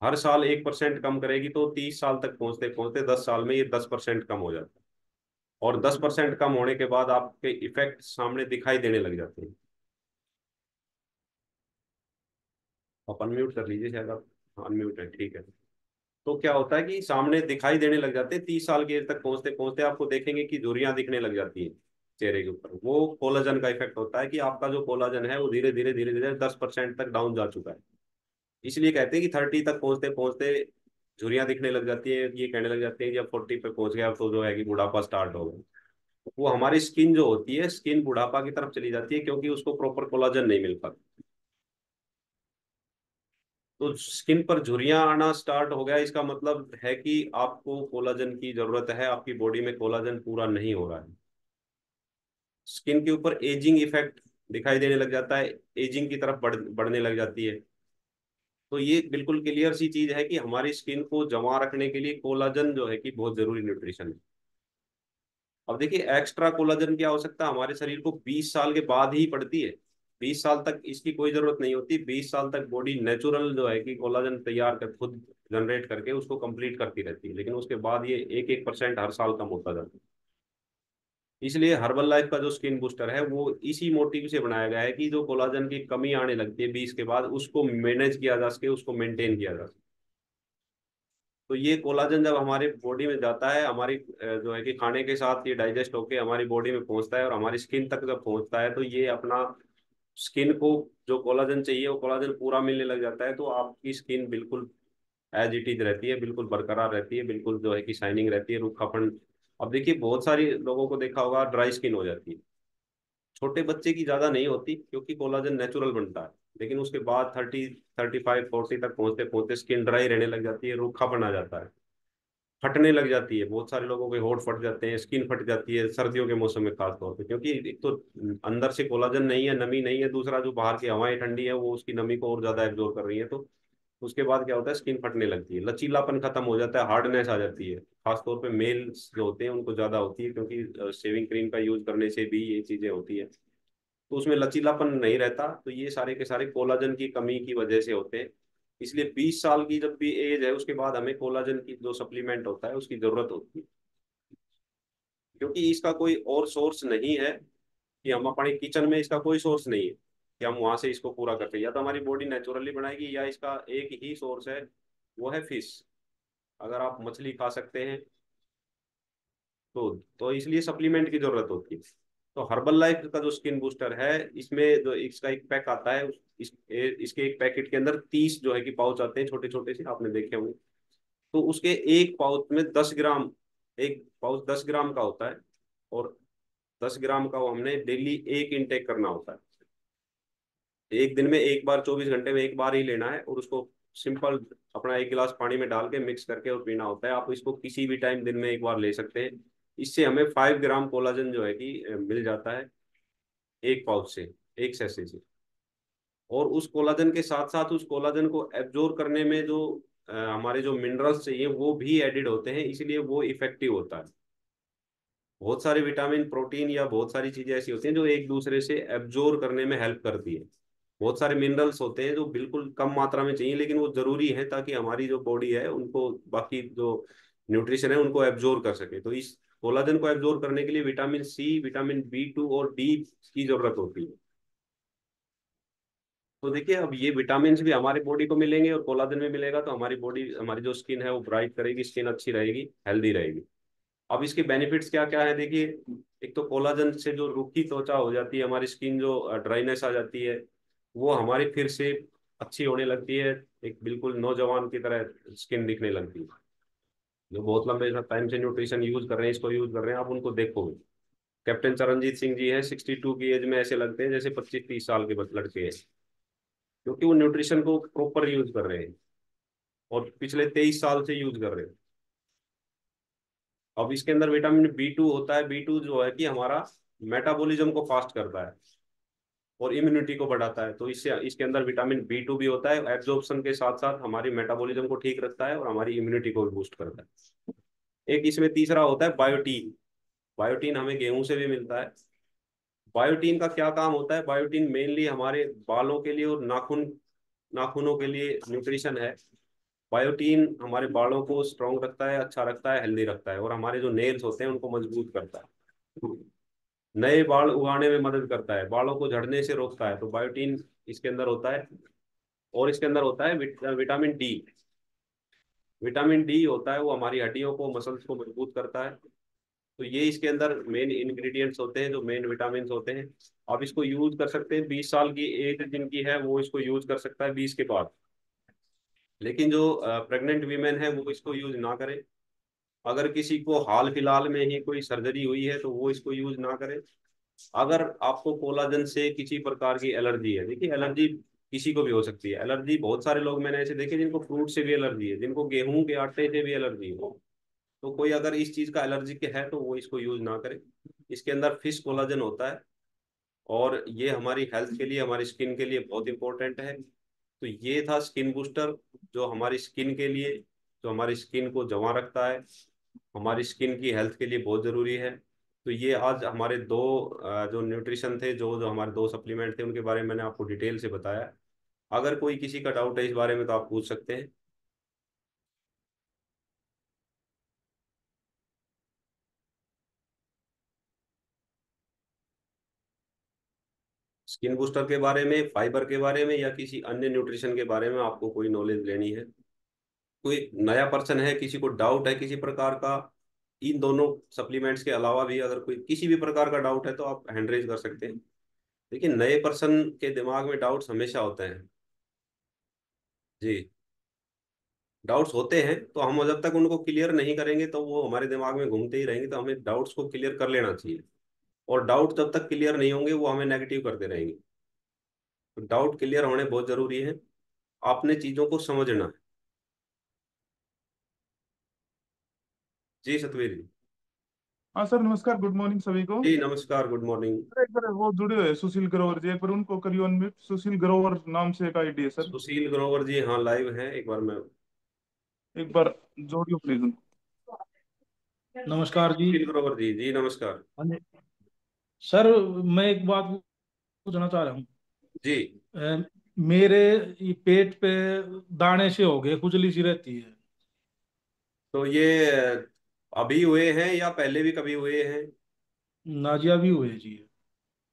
हर साल 1% कम करेगी, तो 30 साल तक पहुंचते पहुंचते 10 साल में ये 10% कम हो जाता है। और 10% कम होने के बाद आपके इफेक्ट सामने दिखाई देने लग जाते हैं। आप अनम्यूट कर लीजिए, शायद आप अनम्यूट है, ठीक है। तो क्या होता है कि सामने दिखाई देने लग जाते हैं, 30 साल की एज तक पहुंचते पहुंचते आपको देखेंगे कि झुर्रियां दिखने लग जाती हैं चेहरे के ऊपर। वो कोलाजन का इफेक्ट होता है कि आपका जो कोलाजन है वो धीरे धीरे धीरे धीरे 10% तक डाउन जा चुका है। इसलिए कहते हैं कि 30 तक पहुंचते पहुंचते झुर्रियां दिखने लग जाती है, ये कहने लग जाते हैं कि अब 40 पे पहुंच गया, अब तो जो है कि बुढ़ापा स्टार्ट हो गया। वो हमारी स्किन जो होती है, स्किन बुढ़ापा की तरफ चली जाती है क्योंकि उसको प्रॉपर कोलाजन नहीं मिल पाता। तो स्किन पर झुर्रियां आना स्टार्ट हो गया, इसका मतलब है कि आपको कोलाजन की जरूरत है, आपकी बॉडी में कोलाजन पूरा नहीं हो रहा है। स्किन के ऊपर एजिंग इफेक्ट दिखाई देने लग जाता है, एजिंग की तरफ बढ़ने लग जाती है। तो ये बिल्कुल क्लियर सी चीज है कि हमारी स्किन को जमा रखने के लिए कोलाजन जो है कि बहुत जरूरी न्यूट्रिशन है। अब देखिए एक्स्ट्रा कोलाजन क्या हो सकता है, हमारे शरीर को 20 साल के बाद ही पड़ती है। 20 साल तक इसकी कोई जरूरत नहीं होती, 20 साल तक बॉडी नेचुरल जो है कि कोलाजन तैयार कर खुद जनरेट करके उसको कंप्लीट करती रहती है, लेकिन उसके बाद ये 1-1% हर साल कम होता जाता है। इसलिए हर्बल लाइफ का जो स्किन बूस्टर है वो इसी मोटिव से बनाया गया है कि जो कोलाजन की कमी आने लगती है 20 के बाद, उसको मैनेज किया जा सके, उसको मेंटेन किया जा सके। तो ये कोलाजन जब हमारे बॉडी में जाता है, हमारी जो है कि खाने के साथ ये डाइजेस्ट होके हमारी बॉडी में पहुंचता है और हमारी स्किन तक जब पहुंचता है, तो ये अपना स्किन को जो कोलाजन चाहिए वो कोलाजन पूरा मिलने लग जाता है। तो आपकी स्किन बिल्कुल एज इट इज रहती है, बिल्कुल बरकरार रहती है, बिल्कुल जो है कि शाइनिंग रहती है, रूखापन। अब देखिए बहुत सारी लोगों को देखा होगा ड्राई स्किन हो जाती है। छोटे बच्चे की ज्यादा नहीं होती क्योंकि कोलाजन नेचुरल बनता है, लेकिन उसके बाद 30, 35, 40 तक पहुंचते पहुंचते स्किन ड्राई रहने लग जाती है, रूखापन आ जाता है, फटने लग जाती है। बहुत सारे लोगों के होंठ फट जाते हैं, स्किन फट जाती है सर्दियों के मौसम में खास तौर पे, क्योंकि एक तो अंदर से कोलाजन नहीं है, नमी नहीं है, दूसरा जो बाहर की हवाएं ठंडी है वो उसकी नमी को और ज्यादा एब्जॉर्ब कर रही है। तो उसके बाद क्या होता है, स्किन फटने लगती है, लचीलापन खत्म हो जाता है, हार्डनेस आ जाती है। खास तौर पे मेल्स जो होते हैं उनको ज्यादा होती है, क्योंकि शेविंग क्रीम का यूज करने से भी ये चीजें होती है। तो उसमें लचीलापन नहीं रहता, तो ये सारे के सारे कोलाजन की कमी की वजह से होते हैं। इसलिए 20 साल की जब भी एज है उसके बाद हमें कोलाजन की जो सप्लीमेंट होता है उसकी जरूरत होती है, क्योंकि इसका कोई और सोर्स नहीं है कि हम अपने किचन में, इसका कोई सोर्स नहीं है कि हम वहां से इसको पूरा करते हैं। या तो हमारी बॉडी नेचुरली बनाएगी या इसका एक ही सोर्स है, वो है फिश। अगर आप मछली खा सकते हैं तो इसलिए सप्लीमेंट की जरूरत होती है। तो हर्बल लाइफ का जो स्किन बूस्टर है, इसमें जो इसका एक पैक आता है, इसके एक पैकेट के अंदर 30 जो है कि पाउच आते हैं, छोटे छोटे से, आपने देखे होंगे। तो उसके एक पाउच में 10 ग्राम, एक पाउच 10 ग्राम का होता है, और 10 ग्राम का वो हमने डेली एक इनटेक करना होता है। एक दिन में एक बार, 24 घंटे में एक बार ही लेना है, और उसको सिंपल अपना एक गिलास पानी में डाल के मिक्स करके और पीना होता है। आप इसको किसी भी टाइम दिन में एक बार ले सकते हैं। इससे हमें 5 ग्राम कोलाजन जो है कि मिल जाता है एक पाउच से, एक सैशे से। और उस कोलाजन के साथ साथ उस कोलाजन को एब्जॉर्ब करने में जो हमारे जो मिनरल्स चाहिए वो भी एडिड होते हैं, इसलिए वो इफेक्टिव होता है। बहुत सारे विटामिन, प्रोटीन या बहुत सारी चीजें ऐसी होती हैं जो एक दूसरे से एब्जॉर्ब करने में हेल्प करती है। बहुत सारे मिनरल्स होते हैं जो बिल्कुल कम मात्रा में चाहिए, लेकिन वो जरूरी है ताकि हमारी जो बॉडी है उनको, बाकी जो न्यूट्रिशन है उनको एब्जॉर्ब कर सके। तो इस कोलाजन को एब्जॉर्ब करने के लिए विटामिन सी, विटामिन B2 और डी की जरूरत होती है। तो देखिए अब ये विटामिन भी हमारी बॉडी को मिलेंगे और कोलाजन भी मिलेगा, तो हमारी बॉडी, हमारी जो स्किन है वो ब्राइट करेगी, स्किन अच्छी रहेगी, हेल्दी रहेगी। अब इसके बेनिफिट्स क्या क्या है देखिए। एक तो कोलाजन से जो रूखी त्वचा हो जाती है, हमारी स्किन जो ड्राइनेस आ जाती है, वो हमारी फिर से अच्छी होने लगती है, एक बिल्कुल नौजवान की तरह स्किन दिखने लगती है। जो बहुत लंबे टाइम से न्यूट्रिशन यूज कर रहे हैं, इसको यूज कर रहे हैं, आप उनको देखोगे। कैप्टन चरणजीत सिंह जी है, 62 की एज में ऐसे लगते हैं जैसे 25-30 साल के लड़के हैं, क्योंकि वो न्यूट्रिशन को प्रॉपर यूज कर रहे हैं और पिछले 23 साल से यूज कर रहे हैं। अब इसके अंदर विटामिन B2 होता है। B2 जो है कि हमारा मेटाबॉलिज्म को फास्ट करता है और इम्यूनिटी को बढ़ाता है। तो इससे इसके अंदर विटामिन B2 भी होता है, एब्जॉर्प्शन के साथ साथ हमारी मेटाबॉलिज्म को ठीक रखता है और हमारी इम्यूनिटी को भी बूस्ट करता है। एक इसमें तीसरा होता है बायोटीन। बायोटीन हमें गेहूं से भी मिलता है। बायोटीन का क्या काम होता है, बायोटीन मेनली हमारे बालों के लिए और नाखूनों के लिए न्यूट्रिशन है। बायोटीन हमारे बालों को स्ट्रांग रखता है, अच्छा रखता है, हेल्दी रखता है, और हमारे जो नेल्स होते हैं उनको मजबूत करता है, नए बाल उगाने में मदद करता है, बालों को झड़ने से रोकता है। तो बायोटीन इसके अंदर होता है। और इसके अंदर होता है विटामिन डी। विटामिन डी होता है वो हमारी हड्डियों को, मसल्स को मजबूत करता है। तो ये इसके अंदर मेन इंग्रेडिएंट्स होते हैं, जो मेन विटामिन होते हैं। आप इसको यूज कर सकते हैं, 20 साल की एज जिनकी है वो इसको यूज कर सकता है, 20 के बाद। लेकिन जो प्रेग्नेंट वीमेन है वो इसको यूज ना करें। अगर किसी को हाल फिलहाल में ही कोई सर्जरी हुई है तो वो इसको यूज ना करें। अगर आपको कोलाजन से किसी प्रकार की एलर्जी है, देखिए एलर्जी किसी को भी हो सकती है। एलर्जी बहुत सारे लोग मैंने ऐसे देखे जिनको फ्रूट से भी एलर्जी है, जिनको गेहूं के आटे से भी एलर्जी है। तो कोई अगर इस चीज का एलर्जी के है तो वो इसको यूज ना करे। इसके अंदर फिश कोलाजन होता है, और ये हमारी हेल्थ के लिए, हमारी स्किन के लिए बहुत इंपॉर्टेंट है। तो ये था स्किन बूस्टर, जो हमारी स्किन के लिए, जो हमारी स्किन को जमा रखता है, हमारी स्किन की हेल्थ के लिए बहुत ज़रूरी है। तो ये आज हमारे दो जो न्यूट्रिशन थे, जो जो हमारे दो सप्लीमेंट थे, उनके बारे में मैंने आपको डिटेल से बताया। अगर कोई किसी का डाउट है इस बारे में तो आप पूछ सकते हैं। स्किन बूस्टर के बारे में, फाइबर के बारे में, या किसी अन्य न्यूट्रिशन के बारे में आपको कोई नॉलेज लेनी है, कोई नया पर्सन है, किसी को डाउट है किसी प्रकार का, इन दोनों सप्लीमेंट्स के अलावा भी अगर कोई किसी भी प्रकार का डाउट है तो आप हैंड रेज कर सकते हैं। लेकिन नए पर्सन के दिमाग में डाउट्स हमेशा होते हैं। जी, डाउट्स होते हैं, तो हम जब तक उनको क्लियर नहीं करेंगे तो वो हमारे दिमाग में घूमते ही रहेंगे। तो हमें डाउट्स को क्लियर कर लेना चाहिए। और डाउट जब तक क्लियर नहीं होंगे वो हमें नेगेटिव करते रहेंगे। तो डाउट क्लियर होने बहुत जरूरी है। आपने चीजों को समझना है। जी सतवीर जी। हाँ सर, नमस्कार, गुड मॉर्निंग सभी को। जी नमस्कार, गुड मॉर्निंग। सर, एक बार वो जुड़े हुए हैं सुशील ग्रोवर जी, एक बार उनको करिए अनम्यूट। सुशील ग्रोवर नाम से एक आईडी है सर। सुशील ग्रोवर जी, हाँ लाइव हैं, एक बार मैं। एक बार जोड़ियो प्लीज उनको। नमस्कार जी। सुशील ग्रोवर जी, जी नमस्कार। हाँ जी। सर, मैं एक बात पूछना चाह रहा हूँ। जी। अ, मेरे ये पेट पे दाने से हो गए, खुजली सी रहती है। तो ये अभी हुए हैं या पहले भी कभी हुए हैं? नाजिया भी हुए जी।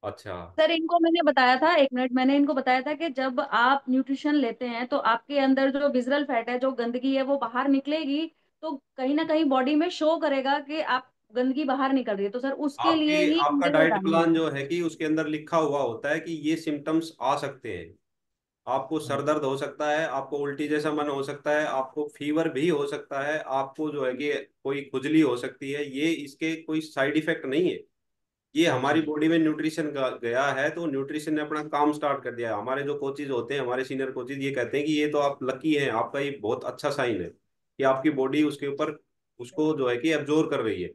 अच्छा। सर इनको मैंने बताया था, एक मिनट, मैंने इनको बताया था कि जब आप न्यूट्रिशन लेते हैं तो आपके अंदर जो विजरल फैट है, जो गंदगी है, वो बाहर निकलेगी। तो कहीं ना कहीं बॉडी में शो करेगा कि आप गंदगी बाहर निकल रही है, तो सर उसके लिए आपकी ही आपका मेरे वो डाइट दाने प्लान होते जो हैं। है कि उसके अंदर लिखा हुआ होता है कि ये सिम्टम्स आ सकते हैं। आपको सर हाँ। दर्द हो सकता है, आपको उल्टी जैसा मन हो सकता है, आपको फीवर भी हो सकता है, आपको जो है कि कोई खुजली हो सकती है। ये इसके कोई साइड इफेक्ट नहीं है। ये अच्छा हमारी जी। बॉडी में न्यूट्रिशन गया है, तो न्यूट्रिशन ने अपना काम स्टार्ट कर दिया है। हमारे जो कोचेज होते हैं, हमारे सीनियर कोचेज, ये कहते हैं कि ये तो आप लकी हैं, आपका ये बहुत अच्छा साइन है कि आपकी बॉडी उसके ऊपर उसको जो है कि एब्जॉर्व कर रही है।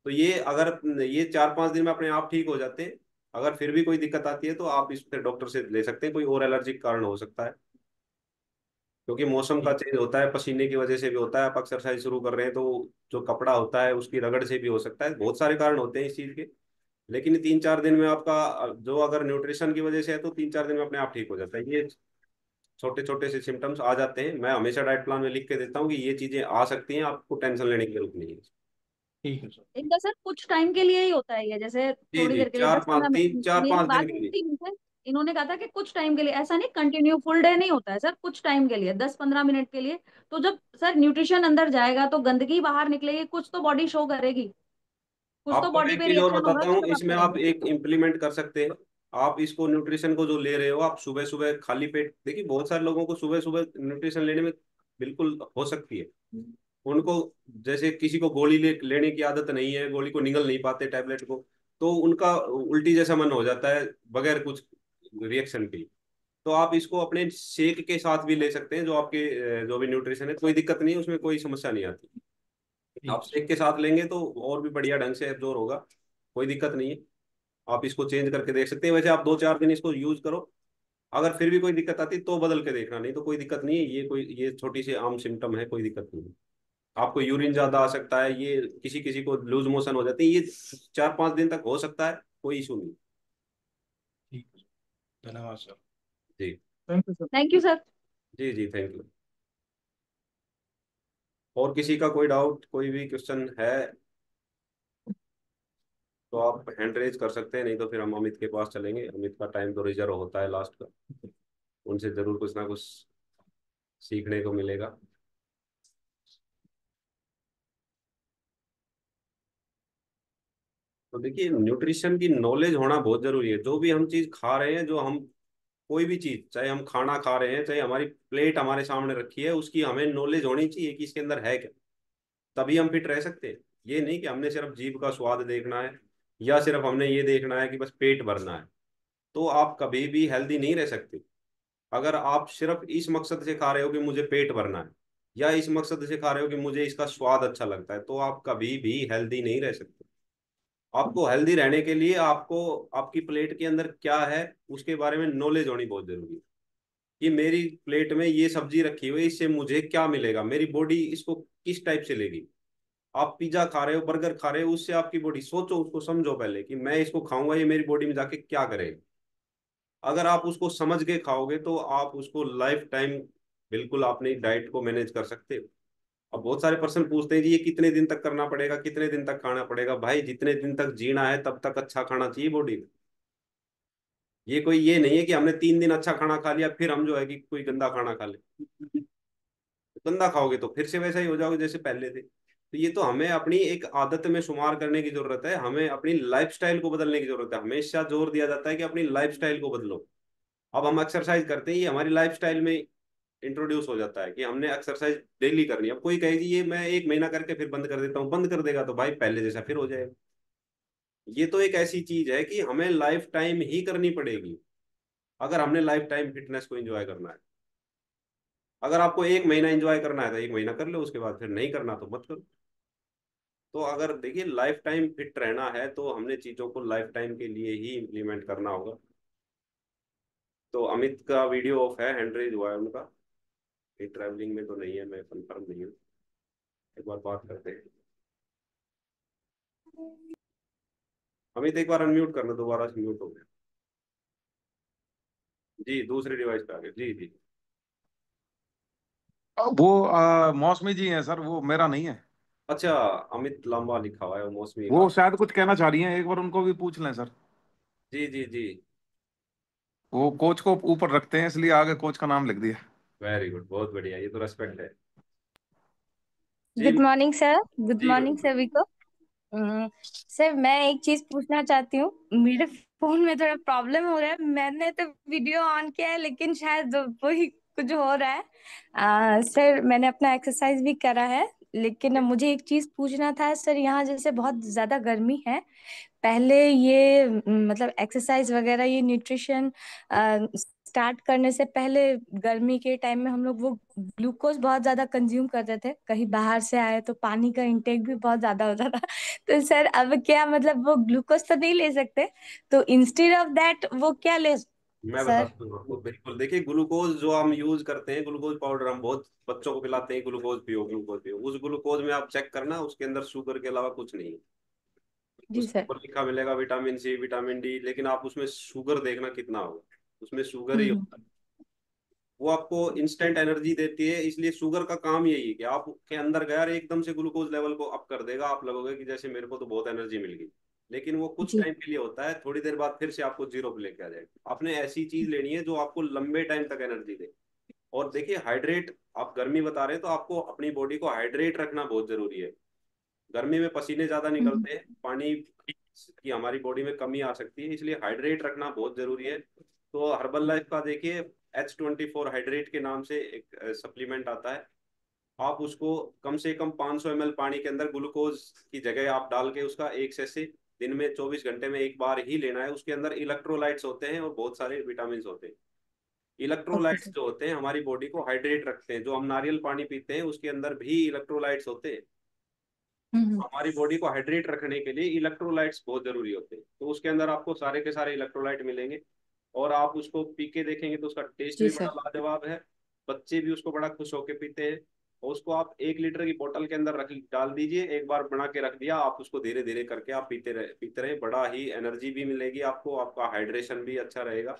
तो ये अगर ये 4-5 दिन में अपने आप ठीक हो जाते हैं। अगर फिर भी कोई दिक्कत आती है तो आप इस पे डॉक्टर से ले सकते हैं, कोई और एलर्जिक कारण हो सकता है। क्योंकि मौसम का ठीक। चेंज होता है, पसीने की वजह से भी होता है, आप एक्सरसाइज शुरू कर रहे हैं तो जो कपड़ा होता है उसकी रगड़ से भी हो सकता है। बहुत सारे कारण होते हैं इस चीज के। लेकिन 3-4 दिन में आपका जो, अगर न्यूट्रिशन की वजह से है तो 3-4 दिन में अपने आप ठीक हो जाता है। ये छोटे छोटे से सिम्टम्स आ जाते हैं। मैं हमेशा डाइट प्लान में लिख के देता हूँ कि ये चीजें आ सकती हैं, आपको टेंशन लेने की जरूरत नहीं है। ठीक है सर। इनका सर कुछ टाइम के लिए ही होता है ये, जैसे जी थोड़ी जी, देर के लिए, चार दस पाँच पंद्रह तीन मिनट चार मेरी पाँच दिन बात के हुई लिए। थी इनसे। इन्होंने कहा था कि कुछ टाइम के लिए, ऐसा नहीं कंटिन्यू फुल डे नहीं होता है सर, कुछ टाइम के लिए, 10-15 मिनट के लिए। तो जब सर न्यूट्रिशन अंदर जाएगा तो गंदगी बाहर निकलेगी, कुछ तो बॉडी शो करेगी, कुछ तो आपको मैं बॉडी एक पे चीज और रिएक्शन होगा बताता कि हूँ, जब आप इसमें आप करेंगे। एक इम्प्लीमेंट कर सकते हैं। आप इसको न्यूट्रिशन को जो ले रहे हो, आप सुबह सुबह खाली पेट, देखिए बहुत सारे लोगों को सुबह सुबह न्यूट्रिशन लेने में बिल्कुल हो सकती है। उनको, जैसे किसी को गोली लेने की आदत नहीं है, गोली को निगल नहीं पाते टैबलेट को, तो उनका उल्टी जैसा मन हो जाता है बगैर कुछ रिएक्शन के। तो आप इसको अपने शेक के साथ भी ले सकते हैं, जो आपके जो भी न्यूट्रिशन है, कोई दिक्कत नहीं है, उसमें कोई समस्या नहीं आती। आप ठीक है शेक सर। के साथ लेंगे तो और भी बढ़िया ढंग से एब्जॉर्ब होगा। कोई दिक्कत नहीं है। आप इसको चेंज करके देख सकते हैं। वैसे आप 2-4 दिन इसको यूज करो। अगर फिर भी कोई दिक्कत आती है तो बदल के देखना, नहीं तो कोई दिक्कत नहीं है। ये छोटी सी आम सिम्टम है, कोई दिक्कत नहीं है। आपको यूरिन ज्यादा आ सकता है, ये किसी किसी को लूज मोशन हो जाते हैं, ये 4-5 दिन तक हो सकता है, कोई इशू नहीं। ठीक है सर। धन्यवाद सर। जी। Thank you sir. Thank you sir. जी जी, थैंक यू। और किसी का कोई डाउट, कोई भी क्वेश्चन है तो आप हैंड रेज कर सकते हैं, नहीं तो फिर हम अमित के पास चलेंगे। अमित का टाइम तो रिजर्व होता है लास्ट का। उनसे जरूर कुछ ना कुछ सीखने को मिलेगा। तो देखिए, न्यूट्रिशन की नॉलेज होना बहुत जरूरी है। जो भी हम चीज खा रहे हैं, जो हम कोई भी चीज, चाहे हम खाना खा रहे हैं, चाहे हमारी प्लेट हमारे सामने रखी है, उसकी हमें नॉलेज होनी चाहिए कि इसके अंदर है क्या। तभी हम फिट रह सकते हैं। ये नहीं कि हमने सिर्फ जीभ का स्वाद देखना है, या सिर्फ हमने ये देखना है कि बस पेट भरना है, तो आप कभी भी हेल्दी नहीं रह सकते। अगर आप सिर्फ इस मकसद से खा रहे हो कि मुझे पेट भरना है, या इस मकसद से खा रहे हो कि मुझे इसका स्वाद अच्छा लगता है, तो आप कभी भी हेल्दी नहीं रह सकते। आपको हेल्दी रहने के लिए आपको आपकी प्लेट के अंदर क्या है उसके बारे में नॉलेज होनी बहुत जरूरी है। कि मेरी प्लेट में ये सब्जी रखी हुई है, इससे मुझे क्या मिलेगा, मेरी बॉडी इसको किस टाइप से लेगी। आप पिज्जा खा रहे हो, बर्गर खा रहे हो, उससे आपकी बॉडी, सोचो, उसको समझो पहले कि मैं इसको खाऊंगा, ये मेरी बॉडी में जाके क्या करेगा। अगर आप उसको समझ के खाओगे तो आप उसको लाइफ टाइम बिल्कुल अपनी डाइट को मैनेज कर सकते हो। अब बहुत सारे पर्सन पूछते हैं जी ये कितने दिन तक करना पड़ेगा, कितने दिन तक खाना पड़ेगा। भाई, जितने दिन तक जीना है तब तक अच्छा खाना चाहिए बॉडी में। ये कोई ये नहीं है कि हमने 3 दिन अच्छा खाना खा लिया फिर हम जो है कि कोई गंदा खाना खा ले। गंदा खाओगे तो फिर से वैसा ही हो जाओगे जैसे पहले थे। तो ये तो हमें अपनी एक आदत में शुमार करने की जरूरत है, हमें अपनी लाइफस्टाइल को बदलने की जरूरत है। हमेशा जोर दिया जाता है कि अपनी लाइफस्टाइल को बदलो। अब हम एक्सरसाइज करते हैं, ये हमारी लाइफस्टाइल में इंट्रोड्यूस हो जाता है कि हमने एक्सरसाइज डेली करनी है। अब कोई कहे जी ये मैं 1 महीना करके फिर बंद कर देता हूँ, बंद कर देगा तो भाई पहले जैसा फिर हो जाएगा। ये तो एक ऐसी चीज है कि हमें लाइफ टाइम ही करनी पड़ेगी, अगर हमने लाइफ टाइम फिटनेस को एंजॉय करना है। अगर आपको 1 महीना एंजॉय करना है तो 1 महीना कर लो, उसके बाद फिर नहीं करना तो मत करो। तो अगर देखिए लाइफ टाइम फिट रहना है तो हमने चीजों को लाइफ टाइम के लिए ही इम्प्लीमेंट करना होगा। तो अमित का वीडियो ऑफ है, हैंड रेज हुआ है उनका। ये ट्रैवलिंग में तो नहीं है, मैं कंफर्म नहीं हूँ। एक बार बात करते हैं। अमित एक बार अनम्यूट करना, दोबारा से म्यूट हो गया। जी, दूसरे डिवाइस पे आ गए। जी जी। वो मौसमी जी हैं सर, वो मेरा नहीं है। अच्छा, अमित लांबा लिखा हुआ है, वो मौसमी का। वो शायद कुछ कहना चाह रही हैं, एक बार उनको भी पूछ लें सर। जी जी जी। वो कोच को ऊपर रखते हैं इसलिए आगे कोच का नाम लिख दिया। वेरी गुड, बहुत बढ़िया, ये तो रेस्पेक्ट है। जी। Good morning sir. गुड जी मॉर्निंग सभी को। सर मैं एक चीज पूछना चाहती हूँ। मेरे फोन में थोड़ा प्रॉब्लम हो रहा है। मैंने तो वीडियो ऑन किया है लेकिन शायद वही कुछ हो रहा है। सर मैंने अपना एक्सरसाइज भी करा है, लेकिन मुझे एक चीज पूछना था सर। यहाँ जैसे बहुत ज्यादा गर्मी है, पहले ये मतलब एक्सरसाइज वगैरह ये न्यूट्रिशन स्टार्ट करने से पहले गर्मी के टाइम में हम लोग वो ग्लूकोज बहुत ज्यादा कंज्यूम करते थे। कहीं बाहर से आए तो पानी का इंटेक भी बहुत ज्यादा होता था। तो सर अब क्या मतलब वो ग्लूकोज तो नहीं ले सकते, तो इंस्टेड ऑफ दैट वो क्या ले मैं सर? बताता हूँ आपको। बिल्कुल, देखिए ग्लूकोज जो हम यूज करते हैं, ग्लूकोज पाउडर हम बहुत बच्चों को पिलाते हैं, ग्लूकोज पियो, ग्लूकोज पियो। उस ग्लूकोज में आप चेक करना, उसके अंदर शुगर के अलावा कुछ नहीं है। जी उसके सर। ऊपर लिखा मिलेगा विटामिन सी, विटामिन डी, लेकिन आप उसमें शुगर देखना कितना होगा, उसमें शुगर ही हम्म। होता है। वो आपको इंस्टेंट एनर्जी देती है, इसलिए शुगर का काम यही है कि आपके अंदर गया और एकदम से ग्लूकोज लेवल को अप कर देगा। आप लगोगे कि जैसे मेरे को तो बहुत एनर्जी मिल गई, लेकिन वो कुछ जी। टाइम के लिए होता है। थोड़ी देर बाद फिर से आपको जीरो पे लेके आ जाएगा। आपने ऐसी चीज लेनी है जो आपको लंबे टाइम तक एनर्जी दे। और देखिए हाइड्रेट, आप गर्मी बता रहे हैं तो आपको अपनी बॉडी को हाइड्रेट रखना बहुत जरूरी है। गर्मी में पसीने ज्यादा हम्म। निकलते हैं, पानी की हमारी बॉडी में कमी आ सकती है, इसलिए हाइड्रेट रखना बहुत जरूरी है। तो हर्बल लाइफ का देखिए H24 हाइड्रेट के नाम से एक सप्लीमेंट आता है। आप उसको कम से कम 500 ml पानी के अंदर ग्लूकोज की जगह आप डाल के उसका एक से दिन में 24 घंटे में एक बार ही लेना है। उसके अंदर इलेक्ट्रोलाइट्स होते हैं और बहुत सारे विटामिन होते हैं। Okay electrolytes sir. जो होते हैं हमारी बॉडी को हाइड्रेट रखते हैं। जो हम नारियल पानी पीते हैं उसके अंदर भी इलेक्ट्रोलाइट्स होते हैं। हम्म। हमारी बॉडी को हाइड्रेट रखने के लिए इलेक्ट्रोलाइट्स बहुत जरूरी होते हैं। तो उसके अंदर आपको सारे के सारे इलेक्ट्रोलाइट मिलेंगे। और आप उसको पी के देखेंगे तो उसका टेस्ट जी भी बड़ा सर। लाजवाब है। बच्चे भी उसको बड़ा खुश होकर पीते हैं। और उसको आप 1 लीटर की बोतल के अंदर रख डाल दीजिए, एक बार बना के रख दिया, आप उसको धीरे धीरे करके आप पीते रहे। बड़ा ही एनर्जी भी मिलेगी आपको, आपका हाइड्रेशन भी अच्छा रहेगा।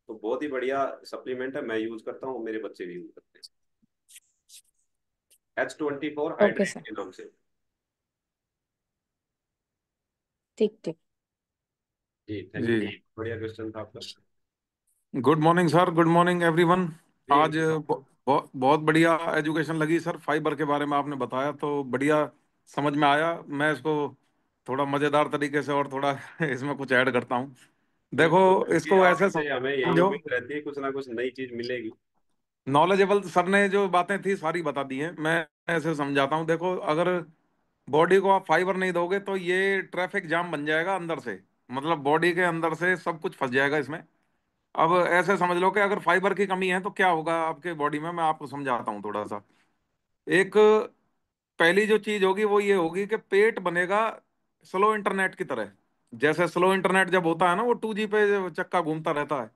तो बहुत ही बढ़िया सप्लीमेंट है, मैं यूज करता हूँ, मेरे बच्चे भी यूज करते हैं। H24 okay hydrate sir. के नाम से। ठीक ठीक। जी, थैंक जी यू। बढ़िया क्वेश्चन था आपका। Good morning sir, good morning everyone. जी आज बहुत बढ़िया एजुकेशन लगी सर। फाइबर के बारे में आपने बताया तो बढ़िया समझ में आया। मैं इसको थोड़ा मजेदार तरीके से और थोड़ा इसमें कुछ ऐड करता हूँ। देखो, बिल्कुल करिए, इसको ऐसे आपसे हमें यही समझो, उम्मीद रहती है कुछ ना कुछ नई चीज मिलेगी। नॉलेजेबल सर ने जो बातें थी सारी बता दी हैं। मैं ऐसे समझाता हूँ। देखो, अगर बॉडी को आप फाइबर नहीं दोगे तो ये ट्रैफिक जाम बन जाएगा अंदर से। मतलब बॉडी के अंदर से सब कुछ फंस जाएगा इसमें। अब ऐसे समझ लो कि अगर फाइबर की कमी है तो क्या होगा आपके बॉडी में। मैं आपको समझाता हूँ थोड़ा सा। एक पहली जो चीज होगी वो ये होगी कि पेट बनेगा स्लो इंटरनेट की तरह। जैसे स्लो इंटरनेट जब होता है ना, वो 2G पे चक्का घूमता रहता है,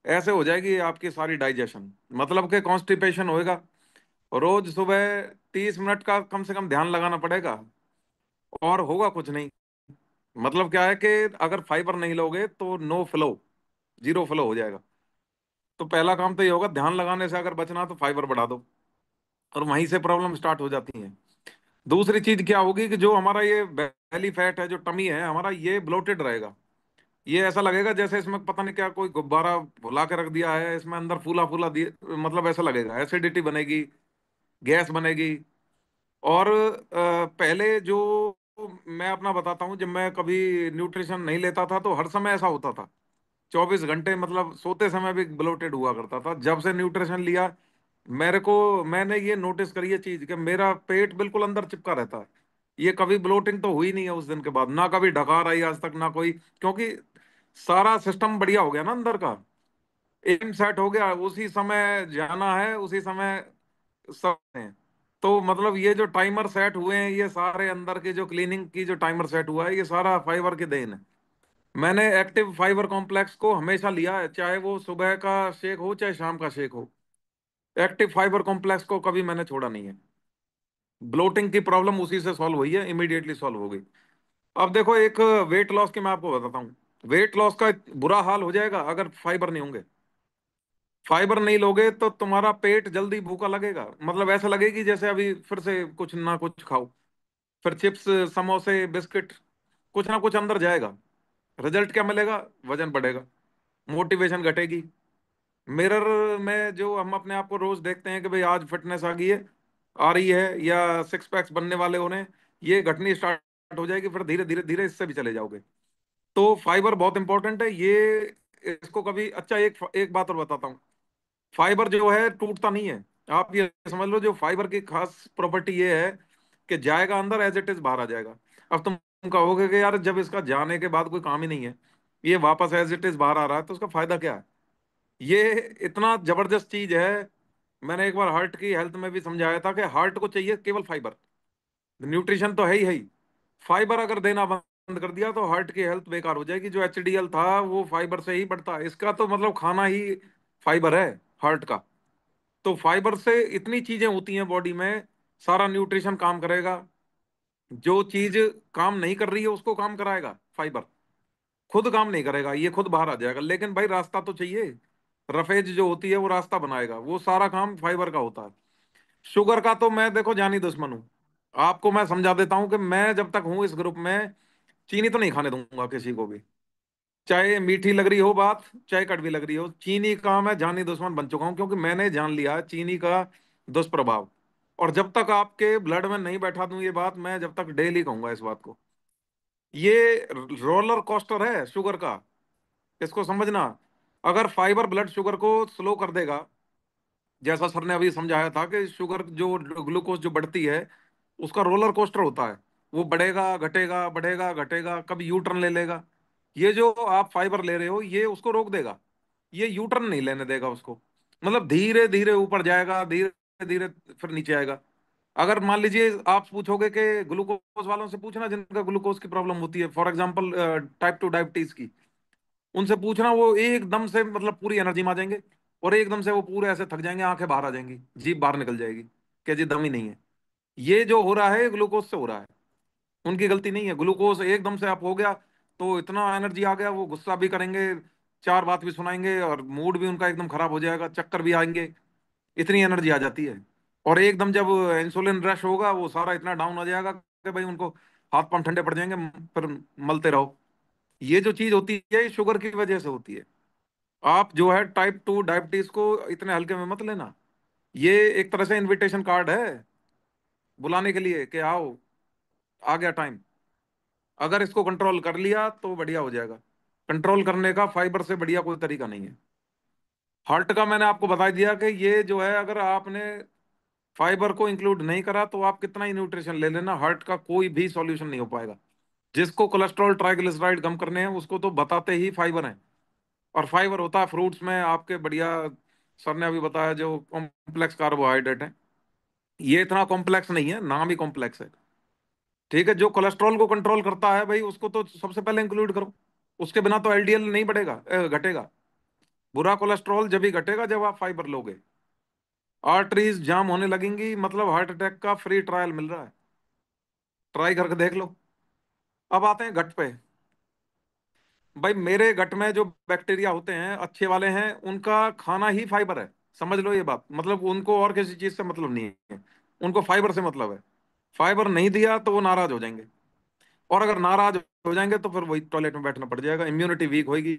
ऐसे हो जाएगी आपकी सारी डाइजेशन। मतलब कि कॉन्स्टिपेशन होएगा। रोज सुबह 30 मिनट का कम से कम ध्यान लगाना पड़ेगा, और होगा कुछ नहीं। मतलब क्या है कि अगर फाइबर नहीं लोगे तो नो फ्लो, जीरो फ्लो हो जाएगा। तो पहला काम तो ये होगा, ध्यान लगाने से अगर बचना तो फाइबर बढ़ा दो, और वहीं से प्रॉब्लम स्टार्ट हो जाती है। दूसरी चीज क्या होगी कि जो हमारा ये बेली फैट है, जो टमी है हमारा, ये ब्लोटेड रहेगा। ये ऐसा लगेगा जैसे इसमें पता नहीं क्या कोई गुब्बारा भुला के रख दिया है, इसमें अंदर फूला फूला दिए, मतलब ऐसा लगेगा। एसिडिटी बनेगी, गैस बनेगी। और पहले जो मैं अपना बताता हूँ, जब मैं कभी न्यूट्रिशन नहीं लेता था तो हर समय ऐसा होता था। 24 घंटे, मतलब सोते समय भी ब्लोटेड हुआ करता था। जब से न्यूट्रिशन लिया, मैंने ये नोटिस करी है चीज कि मेरा पेट बिल्कुल अंदर चिपका रहता है। ये कभी ब्लोटिंग तो हुई नहीं है उस दिन के बाद, ना कभी डकार आई आज तक, ना कोई। क्योंकि सारा सिस्टम बढ़िया हो गया ना अंदर का। एम सेट हो गया, उसी समय जाना है, उसी समय सब है। तो मतलब ये जो टाइमर सेट हुए हैं, ये सारे अंदर के जो क्लीनिंग की जो टाइमर सेट हुआ है, ये सारा फाइबर की देन है। मैंने एक्टिव फाइबर कॉम्प्लेक्स को हमेशा लिया है, चाहे वो सुबह का शेक हो चाहे शाम का शेक हो। एक्टिव फाइबर कॉम्प्लेक्स को कभी मैंने छोड़ा नहीं है। ब्लोटिंग की प्रॉब्लम उसी से सॉल्व हुई है, इमीडिएटली सॉल्व हो गई। अब देखो, एक वेट लॉस की मैं आपको बताता हूँ। वेट लॉस का बुरा हाल हो जाएगा अगर फाइबर नहीं होंगे। फाइबर नहीं लोगे तो तुम्हारा पेट जल्दी भूखा लगेगा। मतलब ऐसा लगेगी जैसे अभी फिर से कुछ ना कुछ खाओ। फिर चिप्स, समोसे, बिस्किट, कुछ ना कुछ अंदर जाएगा। रिजल्ट क्या मिलेगा? वजन बढ़ेगा, मोटिवेशन घटेगी। मिरर में जो हम अपने आप को रोज देखते हैं कि भाई आज फिटनेस आ गई है, आ रही है, या सिक्स पैक्स बनने वाले हो रहे हैं, ये घटनी स्टार्ट हो जाएगी। फिर धीरे धीरे धीरे इससे भी चले जाओगे। तो फाइबर बहुत इंपॉर्टेंट है ये। इसको कभी, अच्छा, एक एक बात और बताता हूँ। फाइबर जो है टूटता नहीं है। आप ये समझ लो, जो फाइबर की खास प्रॉपर्टी ये है कि जाएगा अंदर, एज इट इज बाहर आ जाएगा। अब तुम कहोगे कि यार जब इसका जाने के बाद कोई काम ही नहीं है, ये वापस एज इट इज बाहर आ रहा है, तो उसका फायदा क्या है? ये इतना जबरदस्त चीज है। मैंने एक बार हार्ट की हेल्थ में भी समझाया था कि हार्ट को चाहिए केवल फाइबर। न्यूट्रिशन तो है ही। फाइबर अगर देना बंद कर दिया तो हार्ट की हेल्थ बेकार हो जाएगी। जो HDL था वो फाइबर से ही बढ़ता है। इसका तो मतलब खाना ही फाइबर है हार्ट का। तो फाइबर से इतनी चीजें होती हैं बॉडी में, सारा न्यूट्रिशन काम करेगा। जो चीज काम नहीं कर रही है उसको काम कराएगा फाइबर। खुद काम नहीं करेगा, ये खुद बाहर आ जाएगा। लेकिन भाई रास्ता तो चाहिए। रफेज जो होती है वो रास्ता बनाएगा, वो सारा काम फाइबर का होता है। शुगर का तो मैं देखो जानी दुश्मन हूँ। आपको मैं समझा देता हूँ कि मैं जब तक हूँ इस ग्रुप में, चीनी तो नहीं खाने दूंगा किसी को भी। चाहे मीठी लग रही हो बात, चाहे कड़वी लग रही हो, चीनी का मैं जानी दुश्मन बन चुका हूं। क्योंकि मैंने जान लिया है चीनी का दुष्प्रभाव। और जब तक आपके ब्लड में नहीं बैठा दूं ये बात, मैं जब तक डेली कहूंगा इस बात को। ये रोलर कोस्टर है शुगर का, इसको समझना। अगर फाइबर ब्लड शुगर को स्लो कर देगा, जैसा सर ने अभी समझाया था कि शुगर जो ग्लूकोज जो बढ़ती है, उसका रोलर कोस्टर होता है। वो बढ़ेगा घटेगा, बढ़ेगा घटेगा, कभी यू टर्न ले लेगा। ये जो आप फाइबर ले रहे हो ये उसको रोक देगा। ये यू टर्न नहीं लेने देगा उसको। मतलब धीरे धीरे ऊपर जाएगा, धीरे धीरे फिर नीचे आएगा। अगर मान लीजिए आप पूछोगे कि ग्लूकोज वालों से पूछना जिनका ग्लूकोज की प्रॉब्लम होती है, फॉर एग्जांपल टाइप 2 डायबिटीज की, उनसे पूछना, वो एकदम से मतलब पूरी एनर्जी में आ जाएंगे। और एकदम से वो पूरे ऐसे थक जाएंगे, आंखें बाहर आ जाएंगी, जीभ बाहर निकल जाएगी कि जी दम ही नहीं है। ये जो हो रहा है ग्लूकोज से हो रहा है, उनकी गलती नहीं है। ग्लूकोज एकदम से आप हो गया तो इतना एनर्जी आ गया, वो गुस्सा भी करेंगे, चार बात भी सुनाएंगे, और मूड भी उनका एकदम खराब हो जाएगा, चक्कर भी आएंगे। इतनी एनर्जी आ जाती है। और एकदम जब इंसुलिन रश होगा, वो सारा इतना डाउन हो जाएगा कि भाई उनको हाथ पांव ठंडे पड़ जाएंगे, फिर मलते रहो। ये जो चीज होती है ये शुगर की वजह से होती है। आप जो है टाइप 2 डायबिटीज को इतने हल्के में मत लेना। ये एक तरह से इनविटेशन कार्ड है बुलाने के लिए कि आओ, आ गया टाइम। अगर इसको कंट्रोल कर लिया तो बढ़िया हो जाएगा। कंट्रोल करने का फाइबर से बढ़िया कोई तरीका नहीं है। हार्ट का मैंने आपको बता दिया कि ये जो है, अगर आपने फाइबर को इंक्लूड नहीं करा तो आप कितना ही न्यूट्रिशन ले लेना, हार्ट का कोई भी सॉल्यूशन नहीं हो पाएगा। जिसको कोलेस्ट्रॉल ट्राइग्लिसराइड कम करने हैं उसको तो बताते ही फाइबर है। और फाइबर होता है फ्रूट्स में आपके, बढ़िया सर ने अभी बताया, जो कॉम्प्लेक्स कार्बोहाइड्रेट है। ये इतना कॉम्प्लेक्स नहीं है, नाम ही कॉम्प्लेक्स है। ठीक है, जो कोलेस्ट्रॉल को कंट्रोल करता है भाई, उसको तो सबसे पहले इंक्लूड करो। उसके बिना तो एलडीएल नहीं बढ़ेगा, घटेगा। बुरा कोलेस्ट्रॉल जब ही घटेगा जब आप फाइबर लोगे। आर्टरीज जाम होने लगेंगी, मतलब हार्ट अटैक का फ्री ट्रायल मिल रहा है, ट्राई करके देख लो। अब आते हैं गट पे। भाई मेरे गट में जो बैक्टीरिया होते हैं अच्छे वाले हैं, उनका खाना ही फाइबर है। समझ लो ये बात, मतलब उनको और किसी चीज से मतलब नहीं है, उनको फाइबर से मतलब है। फाइबर नहीं दिया तो वो नाराज हो जाएंगे, और अगर नाराज हो जाएंगे तो फिर वही टॉयलेट में बैठना पड़ जाएगा, इम्यूनिटी वीक होगी।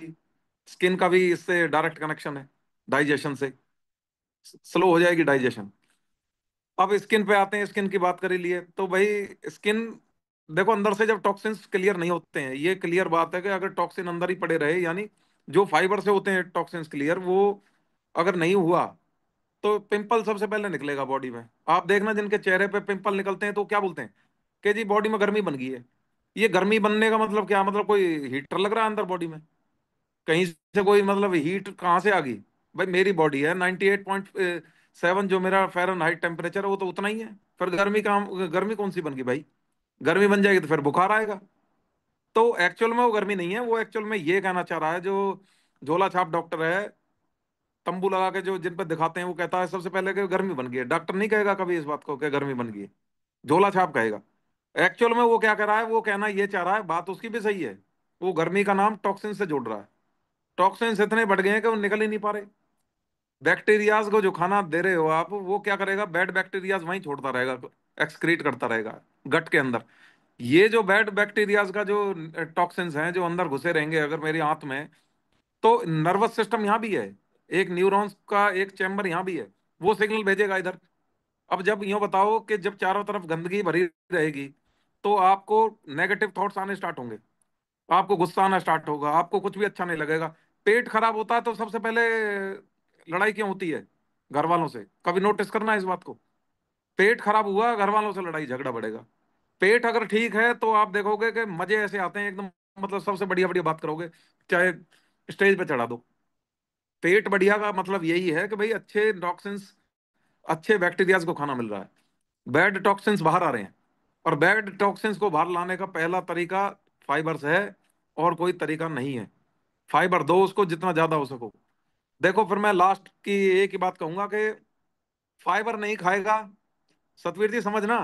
स्किन का भी इससे डायरेक्ट कनेक्शन है, डाइजेशन से स्लो हो जाएगी डाइजेशन। अब स्किन पे आते हैं, स्किन की बात करी लिए तो भाई स्किन, देखो अंदर से जब टॉक्सिन्स क्लियर नहीं होते हैं, ये क्लियर बात है कि अगर टॉक्सिन अंदर ही पड़े रहे, यानी जो फाइबर से होते हैं टॉक्सिन्स क्लियर, वो अगर नहीं हुआ तो पिंपल सबसे पहले निकलेगा बॉडी में। आप देखना जिनके चेहरे पे पिंपल निकलते हैं तो क्या बोलते हैं कि जी बॉडी में गर्मी बन गई है। ये गर्मी बनने का मतलब क्या, मतलब कोई हीटर लग रहा है अंदर बॉडी में, कहीं से कोई मतलब हीट कहाँ से आ गई। भाई मेरी बॉडी है 98.7, जो मेरा फ़ारेनहाइट टेम्परेचर है वो तो उतना ही है। फिर गर्मी काम, गर्मी कौन सी बन गई भाई। गर्मी बन जाएगी तो फिर बुखार आएगा। तो एक्चुअल में वो गर्मी नहीं है, वो एक्चुअल में ये कहना चाह रहा है, जो झोला छाप डॉक्टर है, तंबू लगा के जो जिन पर दिखाते हैं, वो कहता है सबसे पहले कि गर्मी बन गई है। डॉक्टर नहीं कहेगा कभी इस बात को कि गर्मी बन गई है, झोला छाप कहेगा। एक्चुअल में वो क्या कर रहा है, वो कहना ये चाह रहा है, बात उसकी भी सही है, वो गर्मी का नाम टॉक्सिन से जोड़ रहा है। टॉक्सिन्स इतने बढ़ गए हैं कि वो निकल ही नहीं पा रहे। बैक्टीरियाज को जो खाना दे रहे हो आप, वो क्या करेगा, बैड बैक्टीरियाज वहीं छोड़ता रहेगा, एक्सक्रीट करता रहेगा गट के अंदर। ये जो बैड बैक्टीरियाज का जो टॉक्सिन्स हैं जो अंदर घुसे रहेंगे अगर मेरी आंत में, तो नर्वस सिस्टम यहाँ भी है, एक न्यूरॉन्स का एक चैम्बर यहाँ भी है, वो सिग्नल भेजेगा इधर। अब जब यूं बताओ कि जब चारों तरफ गंदगी भरी रहेगी तो आपको नेगेटिव थॉट्स आने स्टार्ट होंगे, आपको गुस्सा आना स्टार्ट होगा, आपको कुछ भी अच्छा नहीं लगेगा। पेट खराब होता है तो सबसे पहले लड़ाई क्यों होती है, घर वालों से। कभी नोटिस करना इस बात को, पेट खराब हुआ घर वालों से लड़ाई झगड़ा बढ़ेगा। पेट अगर ठीक है तो आप देखोगे कि मजे ऐसे आते हैं एकदम, मतलब सबसे बढ़िया बढ़िया बात करोगे, चाहे स्टेज पे चढ़ा दो। पेट बढ़िया का मतलब यही है कि भाई अच्छे टॉक्सिन्स, अच्छे बैक्टीरियाज को खाना मिल रहा है, बैड टॉक्सिन्स बाहर आ रहे हैं। और बैड टॉक्सिन्स को बाहर लाने का पहला तरीका फाइबर से है, और कोई तरीका नहीं है। फाइबर दो उसको जितना ज्यादा हो सको। देखो फिर मैं लास्ट की एक ही बात कहूंगा कि फाइबर नहीं खाएगा, सतवीर जी समझना,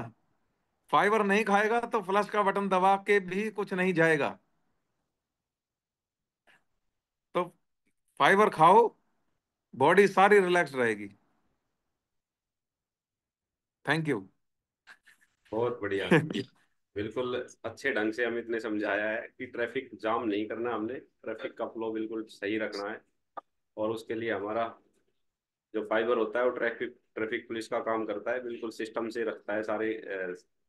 फाइबर नहीं खाएगा तो फ्लश का बटन दबा के भी कुछ नहीं जाएगा। तो फाइबर खाओ, बॉडी सारी रिलैक्स रहेगी। Thank you. बहुत बढ़िया। बिल्कुल अच्छे ढंग से अमित ने समझाया है कि ट्रैफिक जाम नहीं करना, हमने ट्रैफिक का फ्लो बिल्कुल सही रखना है। और उसके लिए हमारा जो फाइबर होता है वो ट्रैफिक ट्रैफिक पुलिस का काम करता है, बिल्कुल सिस्टम से रखता है सारे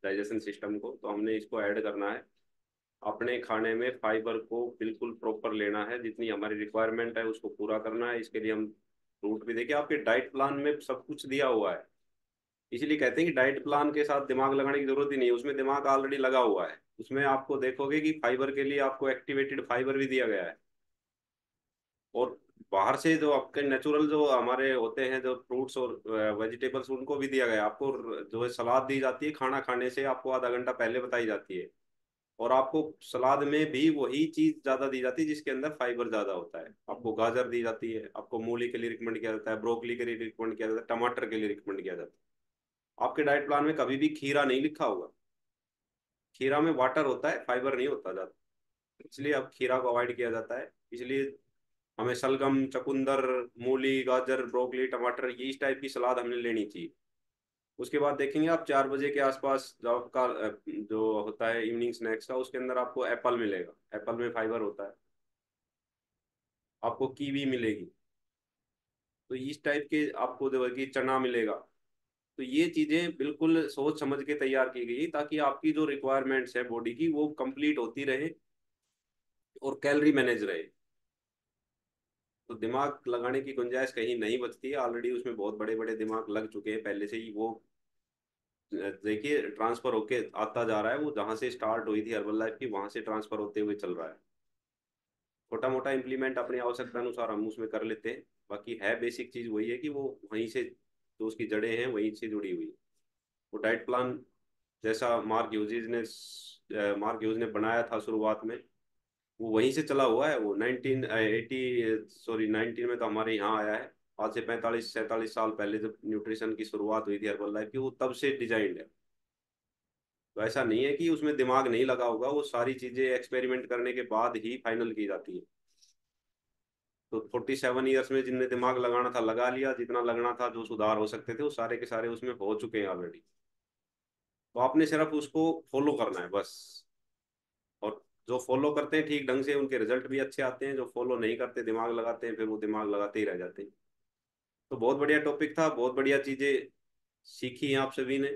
डाइजेशन सिस्टम को। तो हमने इसको ऐड करना है अपने खाने में, फाइबर को बिल्कुल प्रॉपर लेना है, जितनी हमारी रिक्वायरमेंट है उसको पूरा करना है। इसके लिए हम फ्रूट भी, देखिए आपके डाइट प्लान में सब कुछ दिया हुआ है। इसीलिए कहते हैं कि डाइट प्लान के साथ दिमाग लगाने की जरूरत ही नहीं है, उसमें दिमाग ऑलरेडी लगा हुआ है। उसमें आपको देखोगे कि फाइबर के लिए आपको एक्टिवेटेड फाइबर भी दिया गया है। और बाहर से जो आपके नेचुरल जो हमारे होते हैं जो फ्रूट्स और वेजिटेबल्स, उनको भी दिया गया है आपको। जो है सलाद दी जाती है खाना खाने से आपको आधा घंटा पहले बताई जाती है। और आपको सलाद में भी वही चीज ज्यादा दी जाती है जिसके अंदर फाइबर ज्यादा होता है। आपको गाजर दी जाती है, आपको मूली के लिए रिकमेंड किया जाता है, ब्रोकली के लिए रिकमेंड किया जाता है, टमाटर के लिए रिकमेंड किया जाता है। आपके डाइट प्लान में कभी भी खीरा नहीं लिखा होगा। खीरा में वाटर होता है, फाइबर नहीं होता ज्यादा, इसलिए अब खीरा को अवॉइड किया जाता है। इसलिए हमें शलगम, चकुंदर, मूली, गाजर, ब्रोकली, टमाटर, ये इस टाइप की सलाद हमने लेनी चाहिए। उसके बाद देखेंगे आप 4 बजे के आसपास जो आपका जो होता है इवनिंग स्नैक्स का, उसके अंदर आपको एप्पल मिलेगा। एप्पल में फाइबर होता है। आपको कीवी मिलेगी, तो इस टाइप के आपको जो है कि चना मिलेगा। तो ये चीजें बिल्कुल सोच समझ के तैयार की गई ताकि आपकी जो रिक्वायरमेंट्स है बॉडी की वो कंप्लीट होती रहे और कैलोरी मैनेज रहे। तो दिमाग लगाने की गुंजाइश कहीं नहीं बचती है, ऑलरेडी उसमें बहुत बड़े बड़े दिमाग लग चुके हैं पहले से ही। वो देखिए ट्रांसफर होके आता जा रहा है, वो जहां से स्टार्ट हुई थी हर्बल लाइफ की वहां से ट्रांसफर होते हुए चल रहा है। छोटा मोटा इम्प्लीमेंट अपनी आवश्यकता अनुसार हम उसमें कर लेते हैं, बाकी है बेसिक चीज वही है कि वो वहीं से जो उसकी जड़ें हैं वहीं से जुड़ी हुई है। वो डाइट प्लान जैसा मार्क ह्यूज ने बनाया था शुरुआत में, वो वहीं से चला हुआ है। वो 19 में तो हमारे यहाँ आया है। आज से 45-47 साल पहले जब न्यूट्रिशन की शुरुआत हुई थी हर्बल लाइफ की, वो तब से डिजाइंड है। तो ऐसा नहीं है कि उसमें दिमाग नहीं लगा होगा, वो सारी चीजें एक्सपेरिमेंट करने के बाद ही फाइनल की जाती है। तो 47 ईयर्स में जिनने दिमाग लगाना था लगा लिया, जितना लगना था जो सुधार हो सकते थे वो सारे के सारे उसमें हो चुके हैं ऑलरेडी। तो आपने सिर्फ उसको फॉलो करना है बस। और जो फॉलो करते हैं ठीक ढंग से उनके रिजल्ट भी अच्छे आते हैं, जो फॉलो नहीं करते दिमाग लगाते हैं फिर वो दिमाग लगाते ही रह जाते हैं। तो बहुत बढ़िया टॉपिक था, बहुत बढ़िया चीजें सीखी हैं आप सभी ने।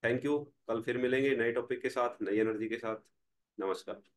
Thank you. कल फिर मिलेंगे नए टॉपिक के साथ, नई एनर्जी के साथ। नमस्कार।